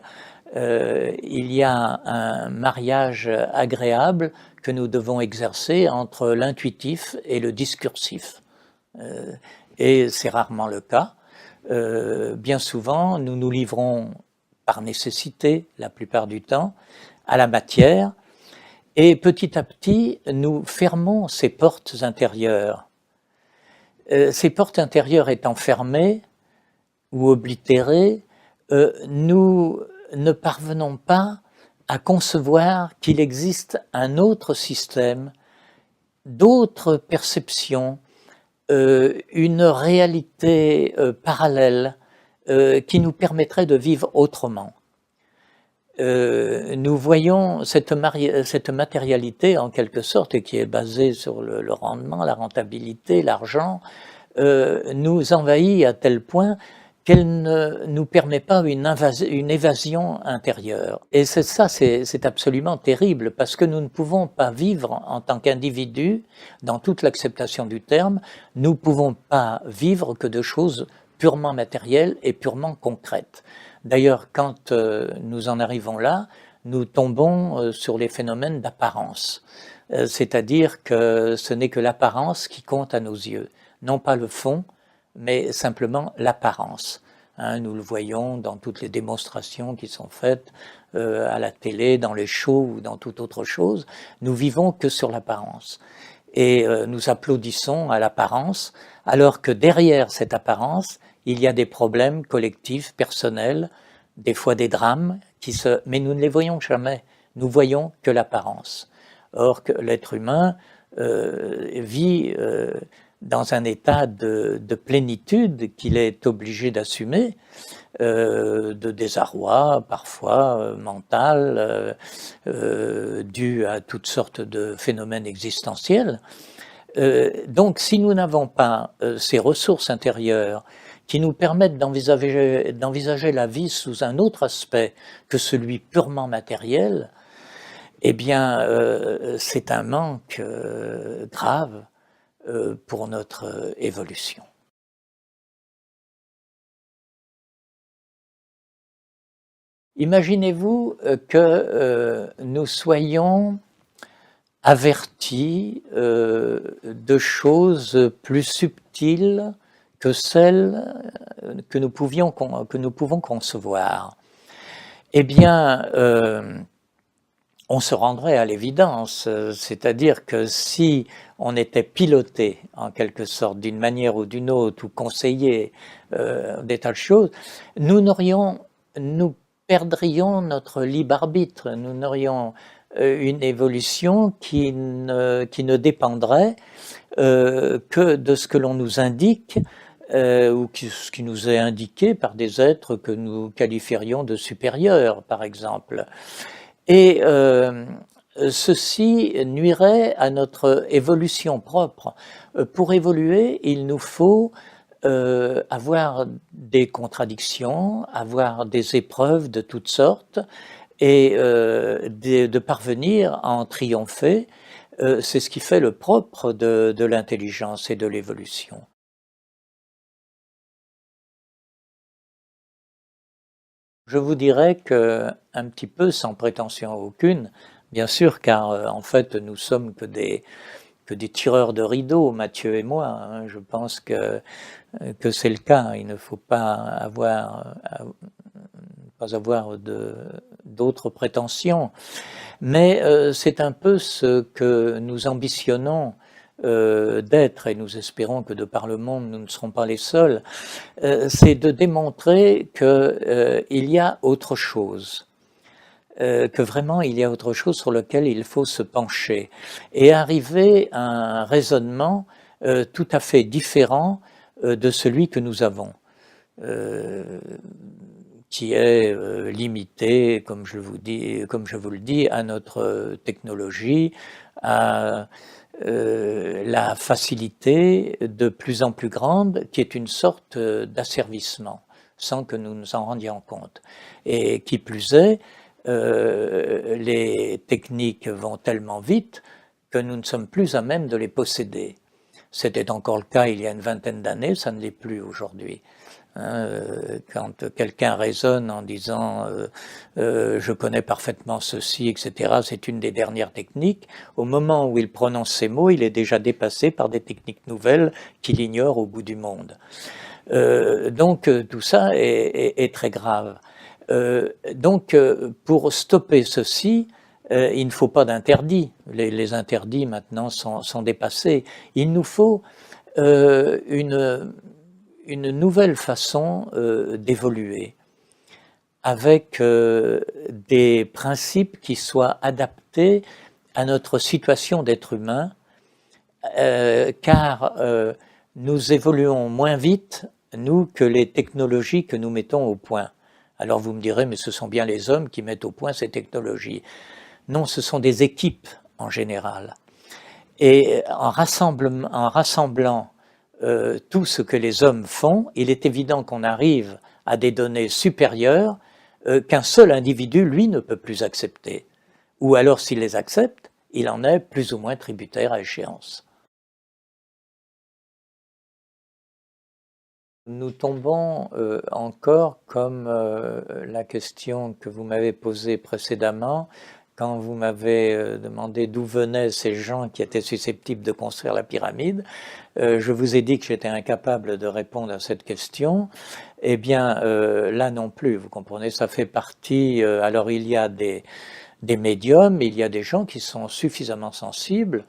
il y a un mariage agréable que nous devons exercer entre l'intuitif et le discursif. Et c'est rarement le cas. Bien souvent, nous nous livrons par nécessité, la plupart du temps, à la matière, et petit à petit, nous fermons ces portes intérieures. Ces portes intérieures étant fermées ou oblitérées, nous ne parvenons pas à concevoir qu'il existe un autre système, d'autres perceptions, une réalité parallèle qui nous permettrait de vivre autrement. Nous voyons cette matérialité en quelque sorte, et qui est basée sur le rendement, la rentabilité, l'argent, nous envahit à tel point qu'elle ne nous permet pas une évasion intérieure. Et c'est absolument terrible, parce que nous ne pouvons pas vivre en tant qu'individu, dans toute l'acceptation du terme, nous ne pouvons pas vivre que de choses purement matérielles et purement concrètes. D'ailleurs, quand nous en arrivons là, nous tombons sur les phénomènes d'apparence. C'est-à-dire que ce n'est que l'apparence qui compte à nos yeux, non pas le fond, mais simplement l'apparence. Nous le voyons dans toutes les démonstrations qui sont faites à la télé, dans les shows ou dans toute autre chose. Nous vivons que sur l'apparence. Et nous applaudissons à l'apparence, alors que derrière cette apparence, il y a des problèmes collectifs, personnels, des fois des drames, mais nous ne les voyons jamais. Nous voyons que l'apparence. Or, que l'être humain vit dans un état de plénitude qu'il est obligé d'assumer, de désarroi parfois mental, dû à toutes sortes de phénomènes existentiels. Donc si nous n'avons pas ces ressources intérieures qui nous permettent d'envisager la vie sous un autre aspect que celui purement matériel, eh bien c'est un manque grave pour notre évolution. Imaginez-vous que nous soyons avertis de choses plus subtiles que celles que nous pouvons concevoir. Eh bien, on se rendrait à l'évidence, c'est-à-dire que si on était piloté en quelque sorte d'une manière ou d'une autre, ou conseillé des tas de choses, nous perdrions notre libre arbitre, nous n'aurions une évolution qui ne dépendrait que de ce que l'on nous indique ou ce qui nous est indiqué par des êtres que nous qualifierions de supérieurs, par exemple. Et ceci nuirait à notre évolution propre. Pour évoluer, il nous faut avoir des contradictions, avoir des épreuves de toutes sortes, et de parvenir à en triompher. C'est ce qui fait le propre de l'intelligence et de l'évolution. Je vous dirais que, un petit peu sans prétention aucune, bien sûr, car en fait nous sommes que des tireurs de rideaux, Mathieu et moi, je pense que c'est le cas. Il ne faut pas avoir d'autres prétentions. Mais c'est un peu ce que nous ambitionnons d'être, et nous espérons que de par le monde nous ne serons pas les seuls, c'est de démontrer qu'il y a autre chose. Que vraiment il y a autre chose sur lequel il faut se pencher et arriver à un raisonnement tout à fait différent de celui que nous avons, qui est limité, comme je vous le dis, à notre technologie, à la facilité de plus en plus grande, qui est une sorte d'asservissement, sans que nous nous en rendions compte. Et qui plus est, les techniques vont tellement vite que nous ne sommes plus à même de les posséder. C'était encore le cas il y a une vingtaine d'années, ça ne l'est plus aujourd'hui. Quand quelqu'un raisonne en disant je connais parfaitement ceci, etc., c'est une des dernières techniques, au moment où il prononce ces mots, il est déjà dépassé par des techniques nouvelles qu'il ignore au bout du monde. Donc tout ça est très grave. Donc pour stopper ceci, il ne faut pas d'interdits. Les interdits maintenant sont dépassés. Il nous faut une nouvelle façon d'évoluer avec des principes qui soient adaptés à notre situation d'être humain, car nous évoluons moins vite, nous, que les technologies que nous mettons au point. Alors vous me direz, mais ce sont bien les hommes qui mettent au point ces technologies. Non, ce sont des équipes en général. Et en rassemblant tout ce que les hommes font, il est évident qu'on arrive à des données supérieures qu'un seul individu, lui, ne peut plus accepter. Ou alors, s'il les accepte, il en est plus ou moins tributaire à échéance. Nous tombons encore comme la question que vous m'avez posée précédemment, quand vous m'avez demandé d'où venaient ces gens qui étaient susceptibles de construire la pyramide. Je vous ai dit que j'étais incapable de répondre à cette question. Eh bien, là non plus, vous comprenez, ça fait partie... alors, il y a des médiums, il y a des gens qui sont suffisamment sensibles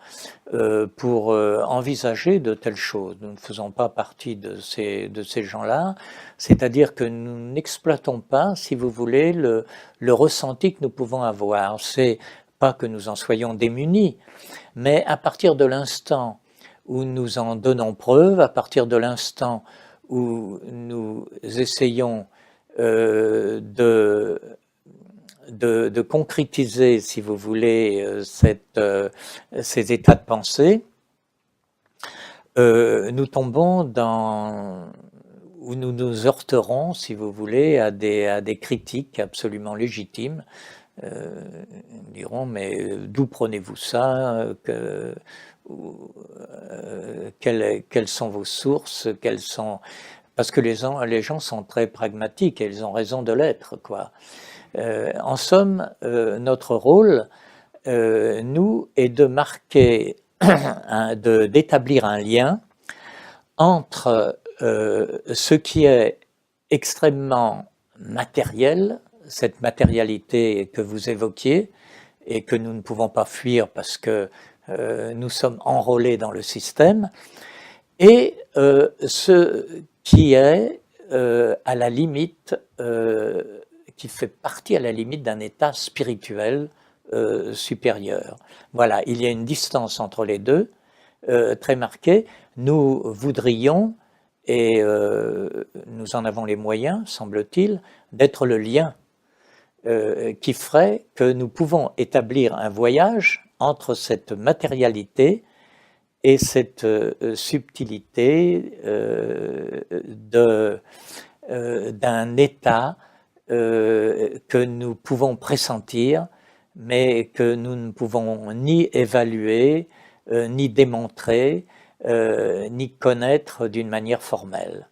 pour envisager de telles choses. Nous ne faisons pas partie de ces gens-là, c'est-à-dire que nous n'exploitons pas, si vous voulez, le ressenti que nous pouvons avoir. C'est pas que nous en soyons démunis, mais à partir de l'instant où nous en donnons preuve, à partir de l'instant où nous essayons de concrétiser, si vous voulez, ces états de pensée, nous tombons où nous nous heurterons, si vous voulez, à des critiques absolument légitimes. Nous dirons, mais d'où prenez-vous ça? Quelles sont vos sources? Parce que les gens sont très pragmatiques et ils ont raison de l'être, quoi. En somme, notre rôle, nous, est de marquer, d'établir un lien entre ce qui est extrêmement matériel, cette matérialité que vous évoquiez et que nous ne pouvons pas fuir parce que nous sommes enrôlés dans le système, et ce qui est à la limite, qui fait partie à la limite d'un état spirituel supérieur. Voilà, il y a une distance entre les deux, très marquée. Nous voudrions, et nous en avons les moyens, semble-t-il, d'être le lien qui ferait que nous pouvons établir un voyage entre cette matérialité et cette subtilité d'un état que nous pouvons pressentir, mais que nous ne pouvons ni évaluer, ni démontrer, ni connaître d'une manière formelle.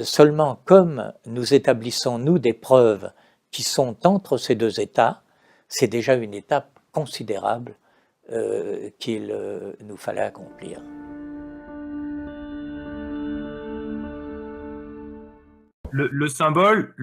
Seulement, comme nous établissons, nous, des preuves qui sont entre ces deux états, c'est déjà une étape considérable qu'il nous fallait accomplir. Le symbole,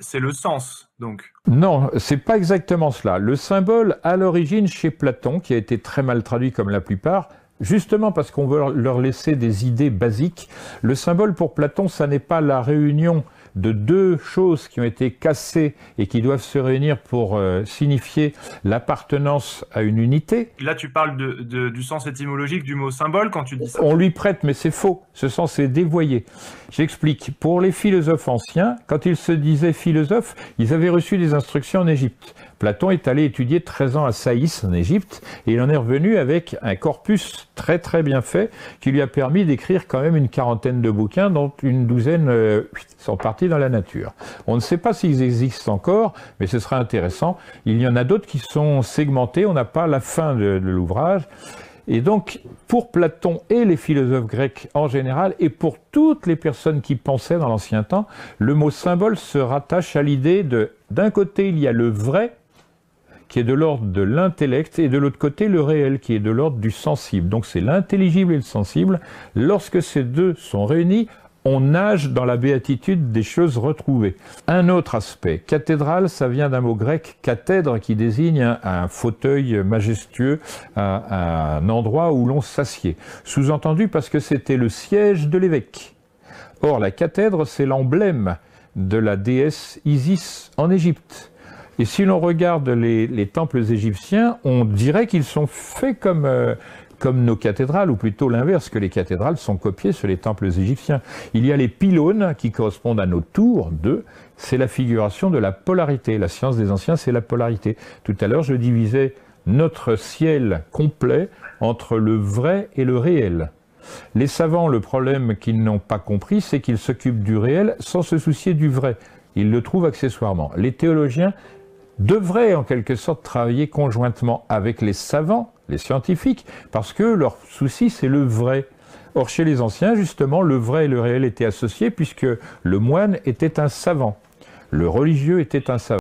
c'est le sens, donc. Non, c'est pas exactement cela. Le symbole, à l'origine, chez Platon, qui a été très mal traduit comme la plupart, justement parce qu'on veut leur laisser des idées basiques, le symbole pour Platon, ça n'est pas la réunion de deux choses qui ont été cassées et qui doivent se réunir pour signifier l'appartenance à une unité. Là, tu parles du sens étymologique du mot symbole quand tu dis ça. On lui prête, mais c'est faux. Ce sens est dévoyé. J'explique. Pour les philosophes anciens, quand ils se disaient philosophes, ils avaient reçu des instructions en Égypte. Platon est allé étudier 13 ans à Saïs, en Égypte, et il en est revenu avec un corpus très très bien fait qui lui a permis d'écrire quand même une quarantaine de bouquins, dont une douzaine sont partis dans la nature. On ne sait pas s'ils existent encore, mais ce sera intéressant. Il y en a d'autres qui sont segmentés, on n'a pas la fin de l'ouvrage. Et donc, pour Platon et les philosophes grecs en général, et pour toutes les personnes qui pensaient dans l'ancien temps, le mot symbole se rattache à l'idée d'un côté, il y a le vrai, qui est de l'ordre de l'intellect, et de l'autre côté, le réel, qui est de l'ordre du sensible. Donc c'est l'intelligible et le sensible. Lorsque ces deux sont réunis, on nage dans la béatitude des choses retrouvées. Un autre aspect, cathédrale, ça vient d'un mot grec, cathèdre, qui désigne un fauteuil majestueux, un endroit où l'on s'assied. Sous-entendu parce que c'était le siège de l'évêque. Or, la cathèdre, c'est l'emblème de la déesse Isis en Égypte. Et si l'on regarde les temples égyptiens, on dirait qu'ils sont faits comme nos cathédrales, ou plutôt l'inverse, que les cathédrales sont copiées sur les temples égyptiens. Il y a les pylônes qui correspondent à nos tours, c'est la figuration de la polarité. La science des anciens, c'est la polarité. Tout à l'heure, je divisais notre ciel complet entre le vrai et le réel. Les savants, le problème qu'ils n'ont pas compris, c'est qu'ils s'occupent du réel sans se soucier du vrai. Ils le trouvent accessoirement. Les théologiens devraient en quelque sorte travailler conjointement avec les savants, les scientifiques, parce que leur souci c'est le vrai. Or chez les anciens, justement, le vrai et le réel étaient associés puisque le moine était un savant, le religieux était un savant.